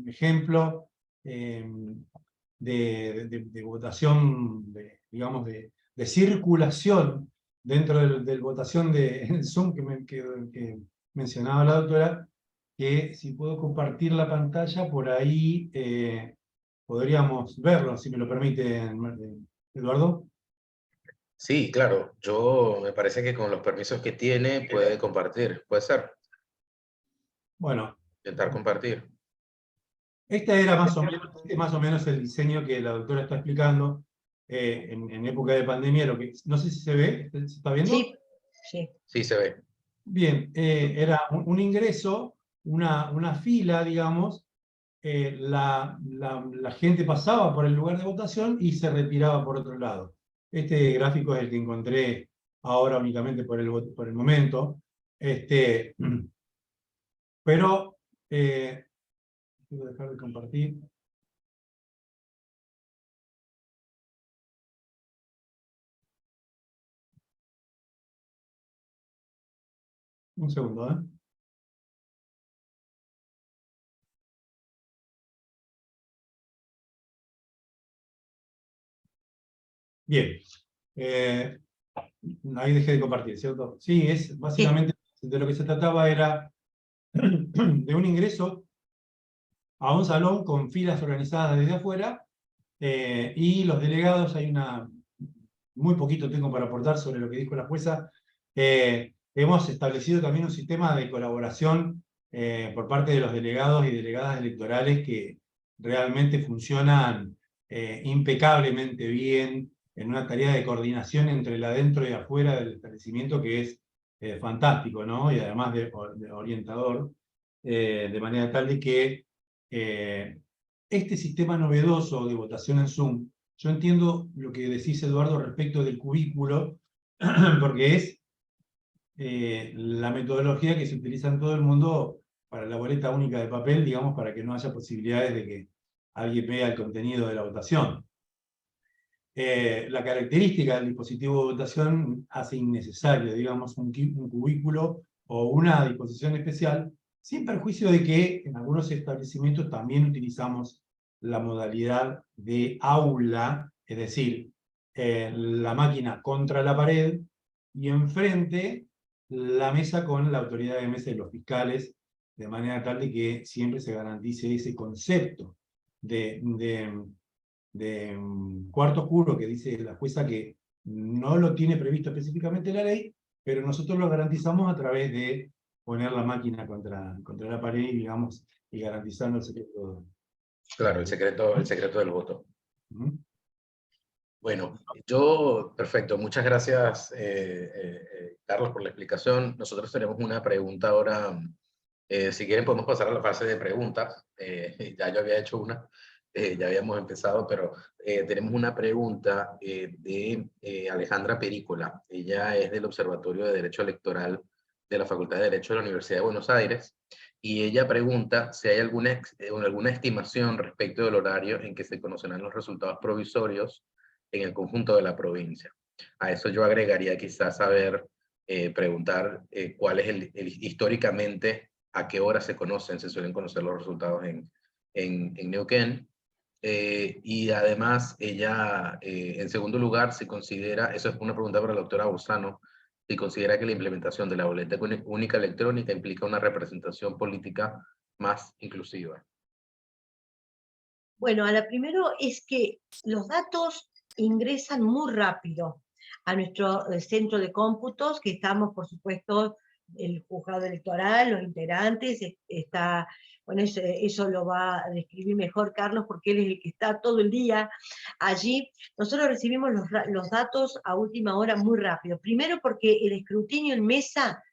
ejemplo de votación, digamos, de circulación dentro del votación de Zoom que mencionaba la doctora, que si puedo compartir la pantalla, por ahí podríamos verlo, si me lo permite, Eduardo. Sí, claro. Yo me parece que con los permisos que tiene puede compartir. Puede ser. Bueno, Intentar compartir. este era más o menos el diseño que la doctora está explicando en época de pandemia. No sé si se ve, ¿se está viendo? Sí, sí. Sí, se ve. Bien, era un ingreso, una fila, digamos. La gente pasaba por el lugar de votación y se retiraba por otro lado. Este gráfico es el que encontré ahora únicamente por el momento. Pero quiero dejar de compartir. Un segundo, ¿eh? Bien. Ahí dejé de compartir, ¿cierto? Sí, es básicamente de lo que se trataba era de un ingreso a un salón con filas organizadas desde afuera, y los delegados, muy poquito tengo para aportar sobre lo que dijo la jueza. Hemos establecido también un sistema de colaboración por parte de los delegados y delegadas electorales que realmente funcionan impecablemente bien, en una tarea de coordinación entre el adentro y afuera del establecimiento que es fantástico, ¿no? Y además de orientador, de manera tal de que este sistema novedoso de votación en Zoom, yo entiendo lo que decís, Eduardo, respecto del cubículo, porque es la metodología que se utiliza en todo el mundo para la boleta única de papel, digamos, para que no haya posibilidades de que alguien vea el contenido de la votación. La característica del dispositivo de votación hace innecesario, digamos, un cubículo o una disposición especial, sin perjuicio de que en algunos establecimientos también utilizamos la modalidad de aula, es decir, la máquina contra la pared y enfrente la mesa con la autoridad de mesa y los fiscales, de manera tal de que siempre se garantice ese concepto de cuarto oscuro que dice la jueza que no lo tiene previsto específicamente la ley, pero nosotros lo garantizamos a través de poner la máquina contra la pared, digamos, y garantizando el secreto. Claro, el secreto del voto. ¿Mm? Bueno, perfecto. Muchas gracias, Carlos, por la explicación. Nosotros tenemos una pregunta ahora. Si quieren podemos pasar a la fase de preguntas. Ya yo había hecho una. Ya habíamos empezado, pero tenemos una pregunta de Alejandra Perícola. Ella es del Observatorio de Derecho Electoral de la Facultad de Derecho de la Universidad de Buenos Aires, y ella pregunta si hay alguna estimación respecto del horario en que se conocerán los resultados provisorios en el conjunto de la provincia. A eso yo agregaría quizás preguntar cuál es históricamente a qué hora se suelen conocer los resultados en Neuquén. Y además ella, en segundo lugar, se considera, eso es una pregunta para la doctora Bozano, si considera que la implementación de la boleta única electrónica implica una representación política más inclusiva. Bueno, a la primero es que los datos ingresan muy rápido a nuestro centro de cómputos, que estamos, por supuesto, el juzgado electoral, los integrantes, está, bueno, eso lo va a describir mejor Carlos, porque él es el que está todo el día allí. Nosotros recibimos los datos a última hora muy rápido. Primero porque el escrutinio en mesa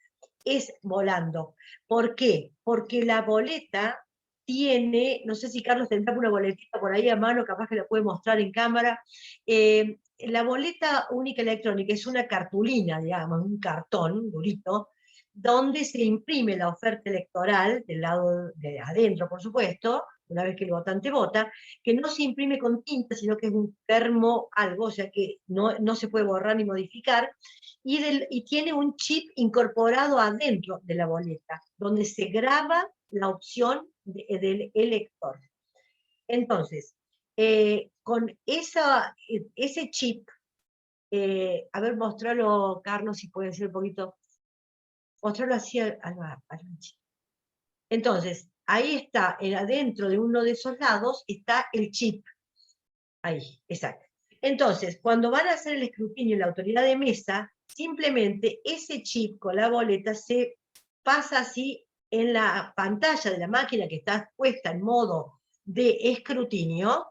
es volando. ¿Por qué? Porque la boleta tiene, no sé si Carlos tendrá una boletita por ahí a mano, capaz que la puede mostrar en cámara. La boleta única electrónica es una cartulina, digamos, un cartón durito, donde se imprime la oferta electoral, del lado de adentro, por supuesto, una vez que el votante vota, que no se imprime con tinta, sino que es un termo algo, o sea que no se puede borrar ni modificar, y tiene un chip incorporado adentro de la boleta, donde se graba la opción del elector. Entonces, con ese chip, a ver, mostrarlo, Carlos, si puede ser un poquito, mostrarlo así chip. Entonces, ahí está, adentro de uno de esos lados está el chip. Ahí, exacto. Entonces, cuando van a hacer el escrutinio en la autoridad de mesa, simplemente ese chip con la boleta se pasa así en la pantalla de la máquina que está puesta en modo de escrutinio,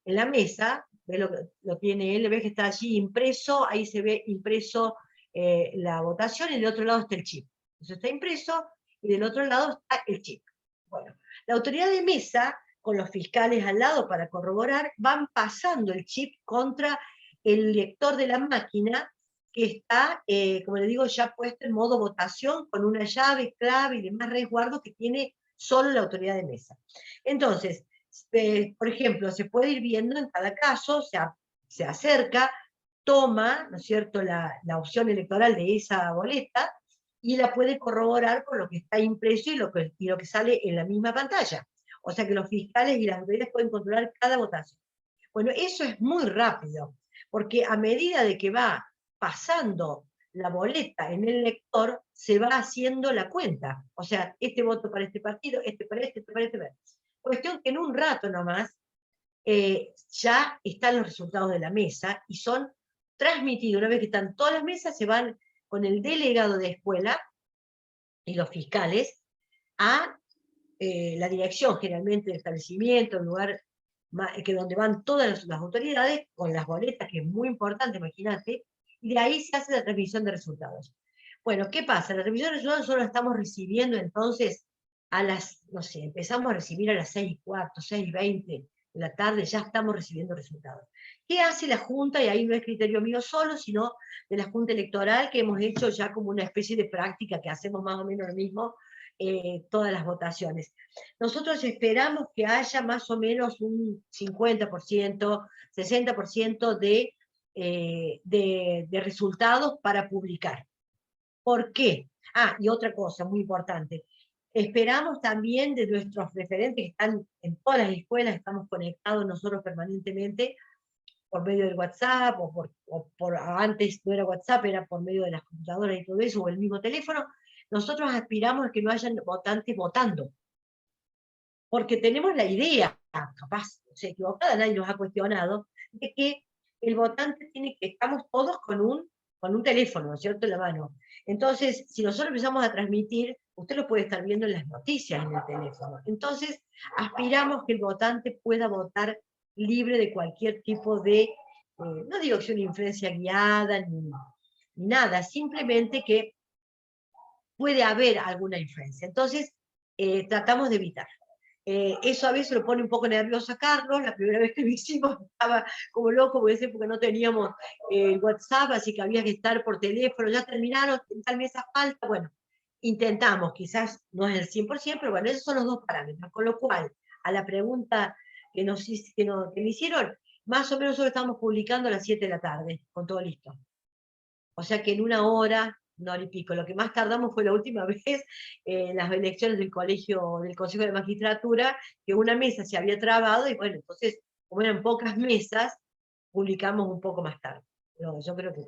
en la mesa, ve lo tiene él, ve que está allí impreso, ahí se ve impreso la votación, y del otro lado está el chip. Entonces está impreso, y del otro lado está el chip. Bueno, la autoridad de mesa, con los fiscales al lado para corroborar, van pasando el chip contra el lector de la máquina, que está, como le digo, ya puesto en modo votación, con una llave, clave y demás resguardo que tiene solo la autoridad de mesa. Entonces, por ejemplo, se puede ir viendo en cada caso, se acerca, toma, ¿no es cierto?, la opción electoral de esa boleta, y la puede corroborar con lo que está impreso y lo que sale en la misma pantalla. O sea que los fiscales y las autoridades pueden controlar cada votación. Bueno, eso es muy rápido, porque a medida de que va pasando la boleta en el lector, se va haciendo la cuenta. O sea, este voto para este partido, este para este para este. Cuestión que en un rato nomás ya están los resultados de la mesa y son transmitidos. Una vez que están todas las mesas, se van con el delegado de escuela y los fiscales a la dirección generalmente del establecimiento, el lugar donde van todas las autoridades, con las boletas, que es muy importante, imagínate, y de ahí se hace la transmisión de resultados. Bueno, ¿qué pasa? La transmisión de resultados nosotros la estamos recibiendo entonces a las, no sé, empezamos a recibir a las 6:15, 6:20 de la tarde, ya estamos recibiendo resultados. ¿Qué hace la Junta? Y ahí no es criterio mío solo, sino de la Junta Electoral, que hemos hecho ya como una especie de práctica, que hacemos más o menos lo mismo todas las votaciones. Nosotros esperamos que haya más o menos un 50%, 60% de resultados para publicar. ¿Por qué? Ah, y otra cosa muy importante. Esperamos también de nuestros referentes que están en todas las escuelas, estamos conectados nosotros permanentemente por medio del WhatsApp, antes no era WhatsApp, era por medio de las computadoras y todo eso, o el mismo teléfono. Nosotros aspiramos a que no hayan votantes votando, porque tenemos la idea, capaz, o sea, equivocada, nadie nos ha cuestionado, de que el votante estamos todos con un teléfono, ¿no es cierto?, en la mano. Entonces, si nosotros empezamos a transmitir, usted lo puede estar viendo en las noticias en el teléfono. Entonces, aspiramos que el votante pueda votar libre de cualquier tipo de, no digo que sea una influencia guiada, ni nada, simplemente que puede haber alguna influencia. Entonces, tratamos de evitar. Eso a veces lo pone un poco nervioso a Carlos. La primera vez que lo hicimos estaba como loco, porque no teníamos WhatsApp, así que había que estar por teléfono. Ya terminaron, tal mesa falta. Bueno, intentamos, quizás no es el 100%, pero bueno, esos son los dos parámetros. Con lo cual, a la pregunta que me hicieron, más o menos nosotros estamos publicando a las 7 de la tarde, con todo listo. O sea que en una hora y pico. Lo que más tardamos fue la última vez en las elecciones del Consejo de Magistratura, que una mesa se había trabado, y bueno, entonces, como eran pocas mesas, publicamos un poco más tarde. Pero yo creo que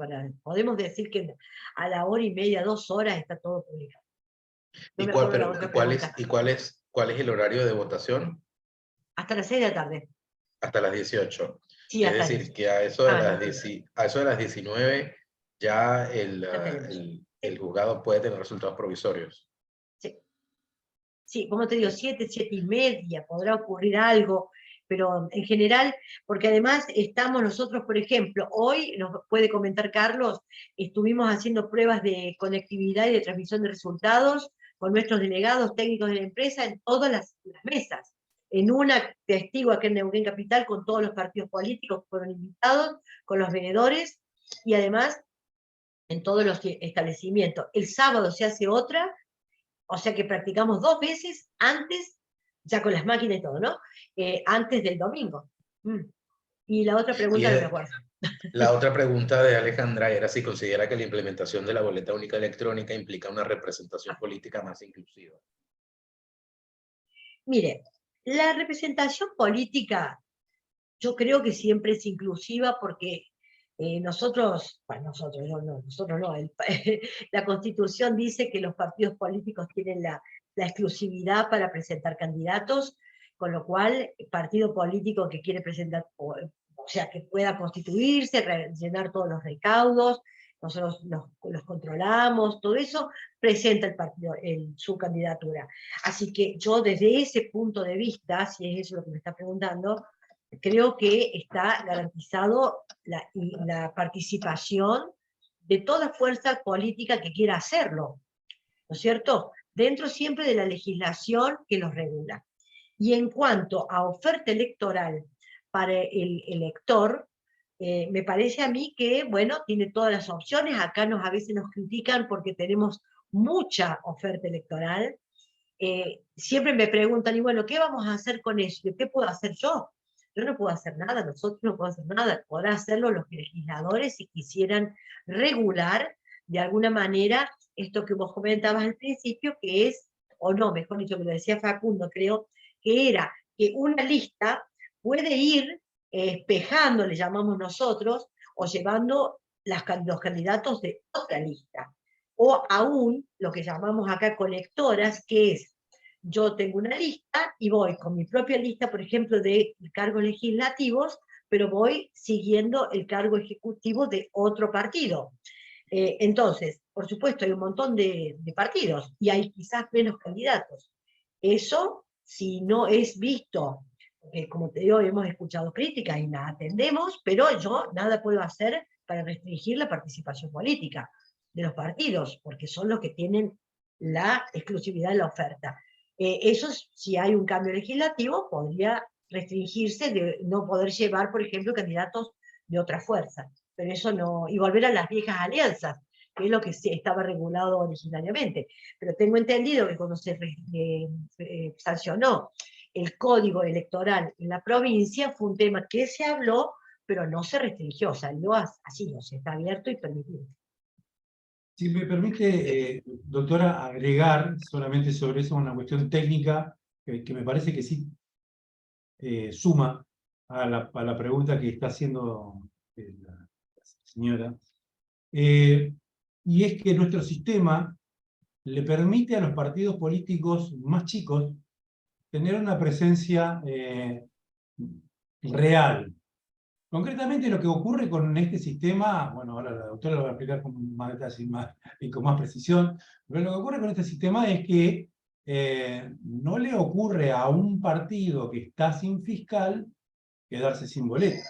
podemos decir que a la 1:30, 2 horas está todo publicado. No ¿Cuál es el horario de votación? Hasta las 6 de la tarde. Hasta las 18. Sí, es decir, que a eso de las 19 ya el juzgado puede tener resultados provisorios. Sí. Sí, como te digo, 7, 7:30, podrá ocurrir algo, pero en general, porque además estamos nosotros, por ejemplo, hoy, nos puede comentar Carlos, estuvimos haciendo pruebas de conectividad y de transmisión de resultados con nuestros delegados técnicos de la empresa en todas las mesas. En una testigo aquí en Neuquén Capital con todos los partidos políticos que fueron invitados, con los veedores, y además en todos los establecimientos. El sábado se hace otra, o sea que practicamos 2 veces antes, ya con las máquinas y todo, ¿no? Antes del domingo. Y la otra pregunta no me acuerdo. La otra pregunta de Alejandra era si considera que la implementación de la boleta única electrónica implica una representación política más inclusiva. Mire, la representación política yo creo que siempre es inclusiva porque nosotros no, la Constitución dice que los partidos políticos tienen la exclusividad para presentar candidatos, con lo cual el partido político que quiere presentar, o sea, que pueda constituirse, llenar todos los recaudos, nosotros los controlamos, todo eso, presenta el partido su candidatura. Así que yo desde ese punto de vista, si es eso lo que me está preguntando, creo que está garantizado la participación de toda fuerza política que quiera hacerlo, ¿no es cierto? Dentro siempre de la legislación que los regula. Y en cuanto a oferta electoral para el elector, me parece a mí que, bueno, tiene todas las opciones. Acá a veces nos critican porque tenemos mucha oferta electoral. Siempre me preguntan, y bueno, ¿qué vamos a hacer con eso? ¿Qué puedo hacer yo? Yo no puedo hacer nada, nosotros no podemos hacer nada. Podrán hacerlo los legisladores si quisieran regular de alguna manera esto que vos comentabas al principio, que es, o no, mejor dicho, que lo decía Facundo, creo, que era que una lista puede ir espejando, le llamamos nosotros, o llevando los candidatos de otra lista. O aún lo que llamamos acá colectoras, que es, yo tengo una lista y voy con mi propia lista, por ejemplo, de cargos legislativos, pero voy siguiendo el cargo ejecutivo de otro partido. Entonces, por supuesto, hay un montón de partidos y hay quizás menos candidatos. Eso, si no es visto, como te digo, hemos escuchado críticas y las atendemos, pero yo nada puedo hacer para restringir la participación política de los partidos, porque son los que tienen la exclusividad de la oferta. Eso, si hay un cambio legislativo, podría restringirse de no poder llevar, por ejemplo, candidatos de otra fuerza. Pero eso no, y volver a las viejas alianzas, que es lo que estaba regulado originariamente. Pero tengo entendido que cuando se sancionó el código electoral en la provincia, fue un tema que se habló, pero no se restringió, salió así, no se está abierto y permitido. Si me permite, doctora, agregar solamente sobre eso una cuestión técnica que me parece que sí suma a la pregunta que está haciendo la señora. Y es que nuestro sistema le permite a los partidos políticos más chicos tener una presencia real. Concretamente lo que ocurre con este sistema, bueno, ahora la doctora lo va a explicar con más detalle y con más precisión, pero lo que ocurre con este sistema es que no le ocurre a un partido que está sin fiscal quedarse sin boleta.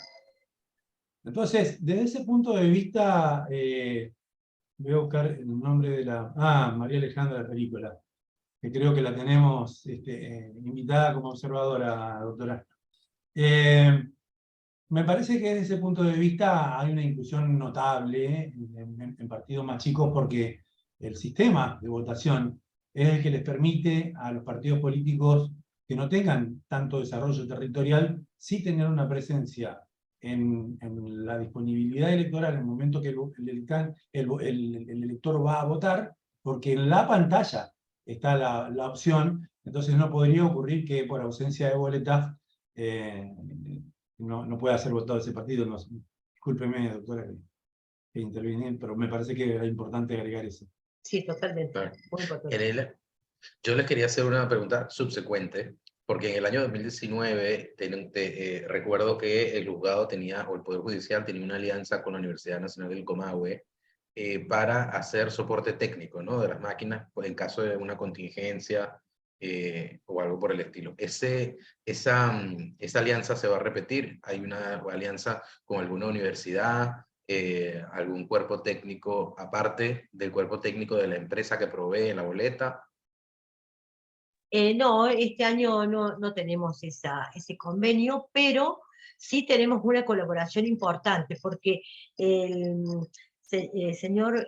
Entonces, desde ese punto de vista, voy a buscar el nombre de María Alejandra de Película, que creo que la tenemos invitada como observadora, doctora. Me parece que desde ese punto de vista hay una inclusión notable en partidos más chicos porque el sistema de votación es el que les permite a los partidos políticos que no tengan tanto desarrollo territorial, sí tener una presencia en la disponibilidad electoral en el momento que el elector va a votar, porque en la pantalla está la opción, entonces no podría ocurrir que por ausencia de boletas no pueda ser votado ese partido. No, discúlpeme, doctora, que interviní, pero me parece que era importante agregar eso. Sí, totalmente. Claro. Muy importante. Yo les quería hacer una pregunta subsecuente, porque en el año 2019 recuerdo que el juzgado tenía, o el Poder Judicial tenía una alianza con la Universidad Nacional del Comahue para hacer soporte técnico, ¿no?, de las máquinas, pues, en caso de una contingencia o algo por el estilo. Esa alianza se va a repetir. Hay una alianza con alguna universidad, algún cuerpo técnico, aparte del cuerpo técnico de la empresa que provee la boleta, No, este año no tenemos ese convenio, pero sí tenemos una colaboración importante, porque el señor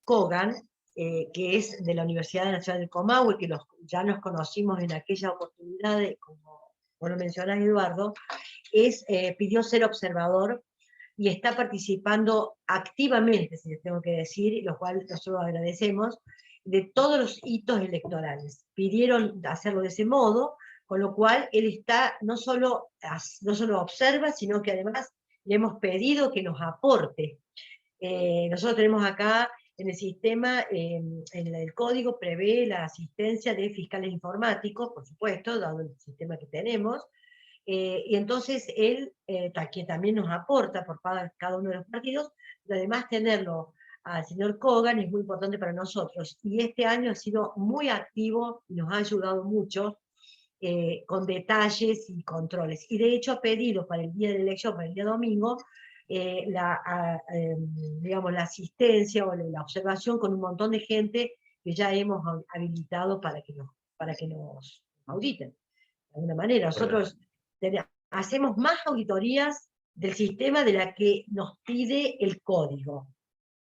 Kogan, que es de la Universidad Nacional del Comahue, que ya nos conocimos en aquella oportunidad, como lo mencionás, Eduardo, pidió ser observador y está participando activamente, si les tengo que decir, lo cual nosotros agradecemos, de todos los hitos electorales. Pidieron hacerlo de ese modo, con lo cual él está, no solo observa, sino que además le hemos pedido que nos aporte. Nosotros tenemos acá en el sistema, en el código prevé la asistencia de fiscales informáticos, por supuesto, dado el sistema que tenemos, y entonces él, que también nos aporta por cada uno de los partidos, pero además tenerlo al señor Kogan es muy importante para nosotros, y este año ha sido muy activo, y nos ha ayudado mucho, con detalles y controles, y de hecho ha pedido para el día de la elección, para el día domingo, digamos, la asistencia o la observación con un montón de gente que ya hemos habilitado para que nos auditen. De alguna manera, nosotros hacemos más auditorías del sistema de la que nos pide el código.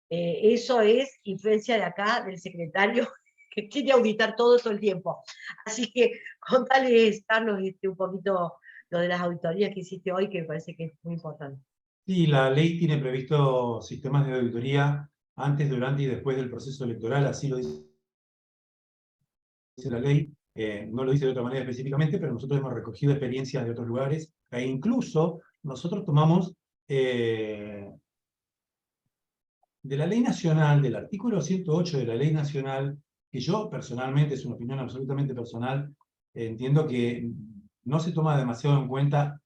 Eso es influencia de acá, del secretario, que quiere auditar todo el tiempo. Así que contales, Carlos, un poquito lo de las auditorías que hiciste hoy, que me parece que es muy importante. Sí, la ley tiene previsto sistemas de auditoría antes, durante y después del proceso electoral, así lo dice la ley. No lo dice de otra manera específicamente, pero nosotros hemos recogido experiencias de otros lugares, e incluso nosotros tomamos de la ley nacional, del artículo 108 de la ley nacional, que yo personalmente, es una opinión absolutamente personal, entiendo que no se toma demasiado en cuenta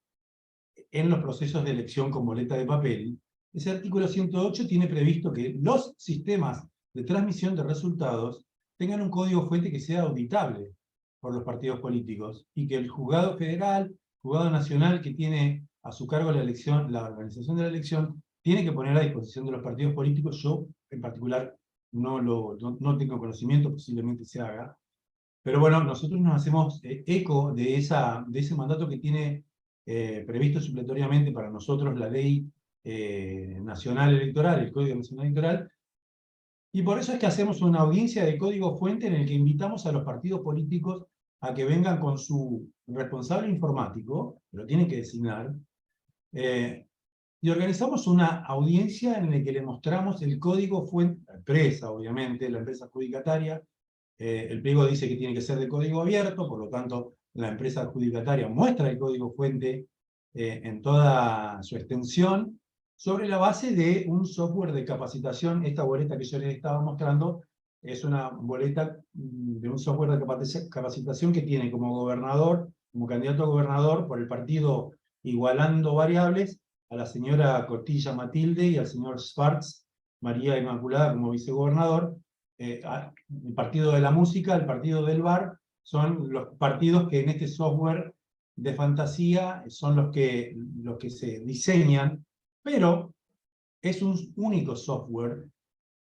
en los procesos de elección con boleta de papel. Ese artículo 108 tiene previsto que los sistemas de transmisión de resultados tengan un código fuente que sea auditable por los partidos políticos, y que el juzgado federal, juzgado nacional que tiene a su cargo la elección, la organización de la elección, tiene que poner a disposición de los partidos políticos. Yo, en particular, no tengo conocimiento, posiblemente se haga, pero bueno, nosotros nos hacemos eco de ese mandato que tiene previsto supletoriamente para nosotros la ley nacional electoral, el Código Nacional Electoral, y por eso es que hacemos una audiencia de código fuente en el que invitamos a los partidos políticos a que vengan con su responsable informático, lo tienen que designar, y organizamos una audiencia en la que le mostramos el código fuente, la empresa, obviamente, la empresa adjudicataria. El pliego dice que tiene que ser de código abierto, por lo tanto, la empresa adjudicataria muestra el código fuente en toda su extensión, sobre la base de un software de capacitación. Esta boleta que yo les estaba mostrando es una boleta de un software de capacitación que tiene como gobernador, como candidato a gobernador por el partido Igualando Variables, a la señora Cotilla Matilde y al señor Schwartz María Inmaculada como vicegobernador. El partido de la música, el partido del bar, son los partidos que en este software de fantasía son los que se diseñan, pero es un único software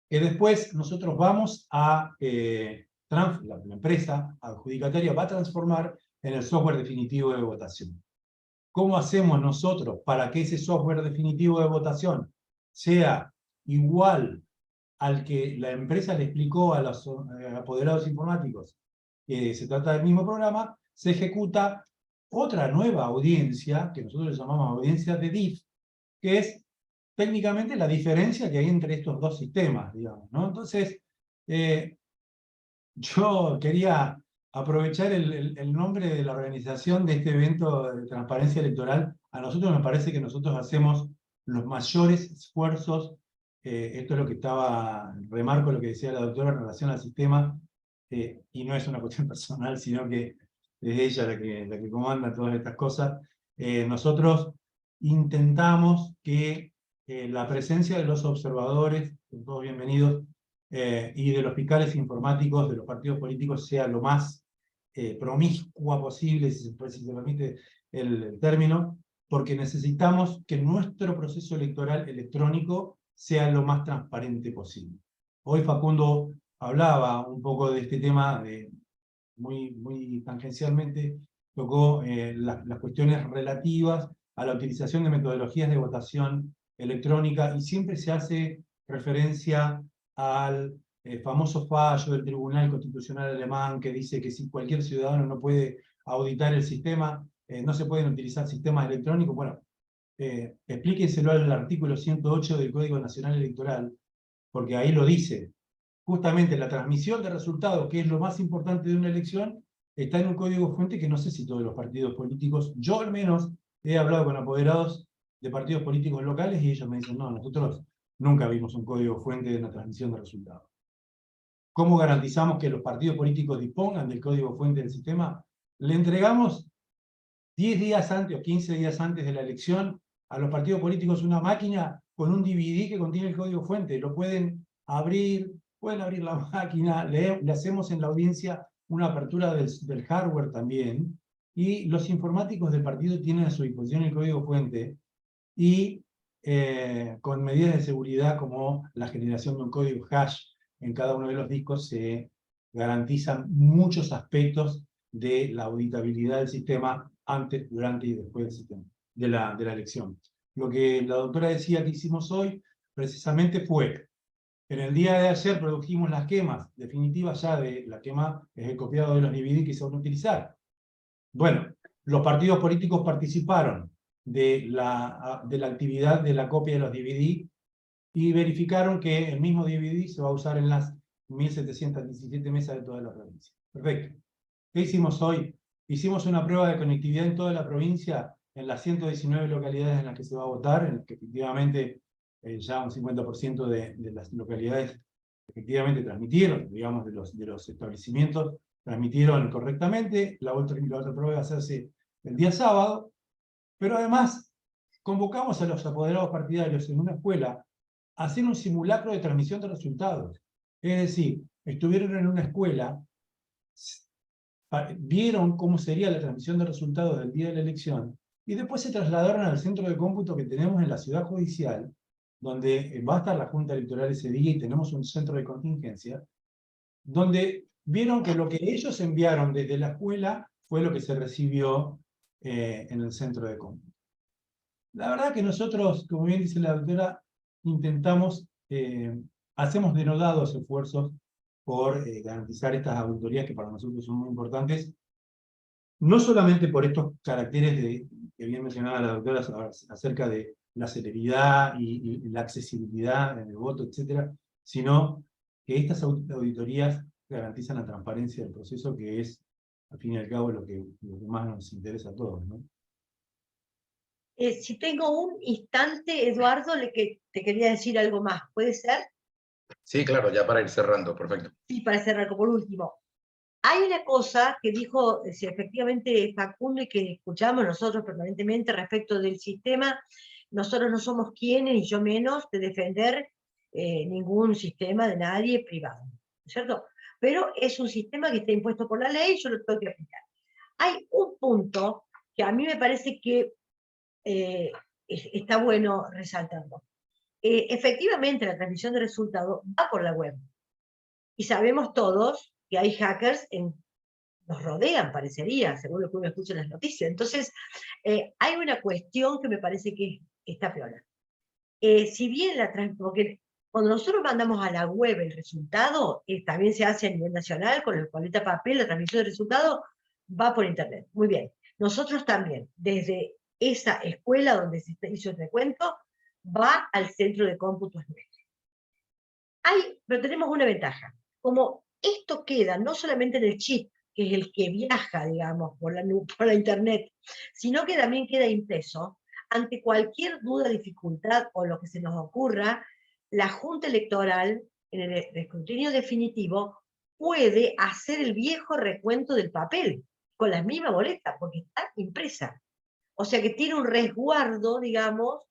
que después nosotros vamos a, la empresa adjudicataria va a transformar en el software definitivo de votación. ¿Cómo hacemos nosotros para que ese software definitivo de votación sea igual al que la empresa le explicó a los apoderados informáticos que se trata del mismo programa? Se ejecuta otra nueva audiencia, que nosotros le llamamos audiencia de DIF, que es técnicamente la diferencia que hay entre estos dos sistemas, digamos, ¿no? Entonces, yo quería aprovechar el nombre de la organización de este evento de transparencia electoral. A nosotros nos parece que nosotros hacemos los mayores esfuerzos. Esto es lo que remarco lo que decía la doctora en relación al sistema, y no es una cuestión personal, sino que es ella la que comanda todas estas cosas. Nosotros intentamos que la presencia de los observadores, todos bienvenidos, y de los fiscales informáticos de los partidos políticos sea lo más promiscua posible, si se permite el término, porque necesitamos que nuestro proceso electoral electrónico sea lo más transparente posible. Hoy Facundo hablaba un poco de este tema muy tangencialmente tocó las cuestiones relativas a la utilización de metodologías de votación electrónica, y siempre se hace referencia al famoso fallo del Tribunal Constitucional Alemán que dice que si cualquier ciudadano no puede auditar el sistema, no se pueden utilizar sistemas electrónicos. Bueno, explíquenselo al artículo 108 del Código Nacional Electoral, porque ahí lo dice. Justamente la transmisión de resultados, que es lo más importante de una elección, está en un código fuente que no sé si todos los partidos políticos, yo al menos he hablado con apoderados de partidos políticos locales y ellos me dicen, no, nosotros nunca vimos un código fuente de una transmisión de resultados. ¿Cómo garantizamos que los partidos políticos dispongan del código fuente del sistema? Le entregamos 10 días antes o 15 días antes de la elección a los partidos políticos una máquina con un DVD que contiene el código fuente. Lo pueden abrir la máquina, le hacemos en la audiencia una apertura del hardware también, y los informáticos del partido tienen a su disposición el código fuente, y con medidas de seguridad como la generación de un código hash en cada uno de los discos se garantizan muchos aspectos de la auditabilidad del sistema antes, durante y después del sistema, de la elección. Lo que la doctora decía que hicimos hoy precisamente fue, en el día de ayer produjimos las quemas definitivas ya de la quema, es el copiado de los DVD que se van a utilizar. Bueno, los partidos políticos participaron de la actividad de la copia de los DVD y verificaron que el mismo DVD se va a usar en las 1717 mesas de toda la provincia. Perfecto. ¿Qué hicimos hoy? Hicimos una prueba de conectividad en toda la provincia, en las 119 localidades en las que se va a votar, en las que efectivamente ya un 50% de las localidades efectivamente transmitieron, digamos, de los establecimientos, transmitieron correctamente. La otra prueba va a hacerse el día sábado, pero además convocamos a los apoderados partidarios en una escuela a hacer un simulacro de transmisión de resultados. Es decir, estuvieron en una escuela, vieron cómo sería la transmisión de resultados del día de la elección, y después se trasladaron al centro de cómputo que tenemos en la ciudad judicial, donde va a estar la Junta Electoral ese día y tenemos un centro de contingencia, donde vieron que lo que ellos enviaron desde la escuela fue lo que se recibió en el centro de cómputo. La verdad que nosotros, como bien dice la doctora, intentamos, hacemos denodados esfuerzos por garantizar estas auditorías que para nosotros son muy importantes, no solamente por estos caracteres que bien mencionaba la doctora acerca de la celeridad y la accesibilidad en el voto, etcétera, sino que estas auditorías garantizan la transparencia del proceso, que es, al fin y al cabo, lo que más nos interesa a todos, ¿no? Si tengo un instante, Eduardo, te quería decir algo más, ¿puede ser? Sí, claro, ya para ir cerrando, perfecto. Sí, para cerrar, por último. Hay una cosa que dijo efectivamente Facundo y que escuchamos nosotros permanentemente respecto del sistema. Nosotros no somos quienes, y yo menos, de defender ningún sistema de nadie privado, ¿no es cierto? Pero es un sistema que está impuesto por la ley y yo lo tengo que aplicar. Hay un punto que a mí me parece que está bueno resaltarlo. Efectivamente, la transmisión de resultados va por la web. Y sabemos todos que hay hackers nos rodean, parecería, según lo que uno escucha en las noticias. Entonces, hay una cuestión que me parece que está peor. Si bien porque cuando nosotros mandamos a la web el resultado, también se hace a nivel nacional, con el boleta papel, la transmisión de resultados va por internet. Muy bien. Nosotros también, desde esa escuela donde se hizo el recuento, va al centro de cómputo nuestro. Pero tenemos una ventaja. Como esto queda no solamente en el chip, que es el que viaja, digamos, por la internet, sino que también queda impreso, ante cualquier duda, dificultad o lo que se nos ocurra, la Junta Electoral, en el escrutinio definitivo, puede hacer el viejo recuento del papel, con la misma boleta, porque está impresa. O sea que tiene un resguardo, digamos,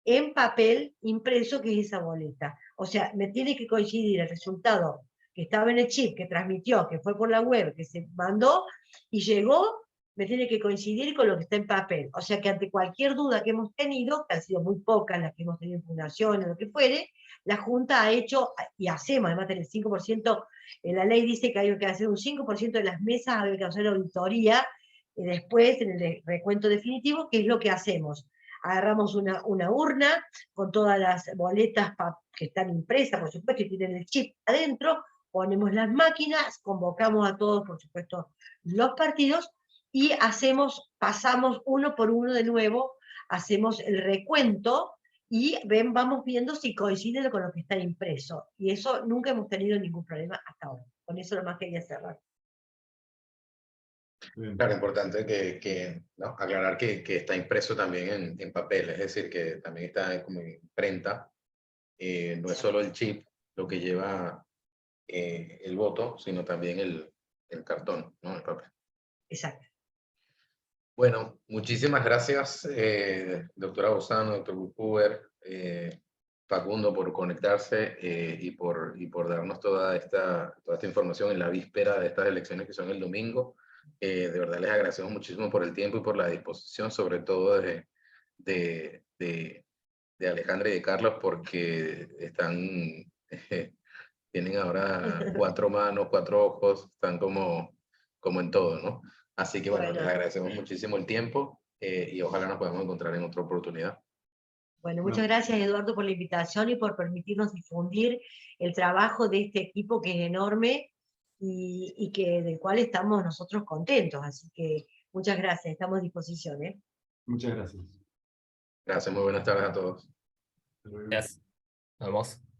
en papel impreso, que es esa boleta. O sea, me tiene que coincidir el resultado que estaba en el chip, que transmitió, que fue por la web, que se mandó y llegó, me tiene que coincidir con lo que está en papel. O sea que ante cualquier duda que hemos tenido, que han sido muy pocas las que hemos tenido en fundación o lo que fuere, la Junta ha hecho, y hacemos, además del 5%, la ley dice que hay que hacer un 5% de las mesas, hay que hacer auditoría, y después en el recuento definitivo, ¿qué es lo que hacemos? Agarramos una urna con todas las boletas que están impresas, por supuesto, y tienen el chip adentro, ponemos las máquinas, convocamos a todos, por supuesto, los partidos, y pasamos uno por uno de nuevo, hacemos el recuento, y vamos viendo si coincide con lo que está impreso. Y eso nunca hemos tenido ningún problema hasta ahora. Con eso nomás quería cerrar. Claro, importante ¿no? Aclarar que está impreso también en papel, es decir, que también está como imprenta. No es solo el chip lo que lleva el voto, sino también el cartón, ¿no? El papel. Exacto. Bueno, muchísimas gracias, doctora Bozano, doctor Buchhuber, Facundo, por conectarse y por darnos toda esta información en la víspera de estas elecciones que son el domingo. De verdad les agradecemos muchísimo por el tiempo y por la disposición, sobre todo de Alejandra y de Carlos, porque tienen ahora 4 manos, 4 ojos, están como en todo, ¿no? Así que bueno, les agradecemos muchísimo el tiempo y ojalá nos podamos encontrar en otra oportunidad. Bueno, muchas gracias, Eduardo, por la invitación y por permitirnos difundir el trabajo de este equipo que es enorme y del cual estamos nosotros contentos. Así que muchas gracias, estamos a disposición. Muchas gracias. Gracias, muy buenas tardes a todos. Hasta luego. Gracias. Nos vemos.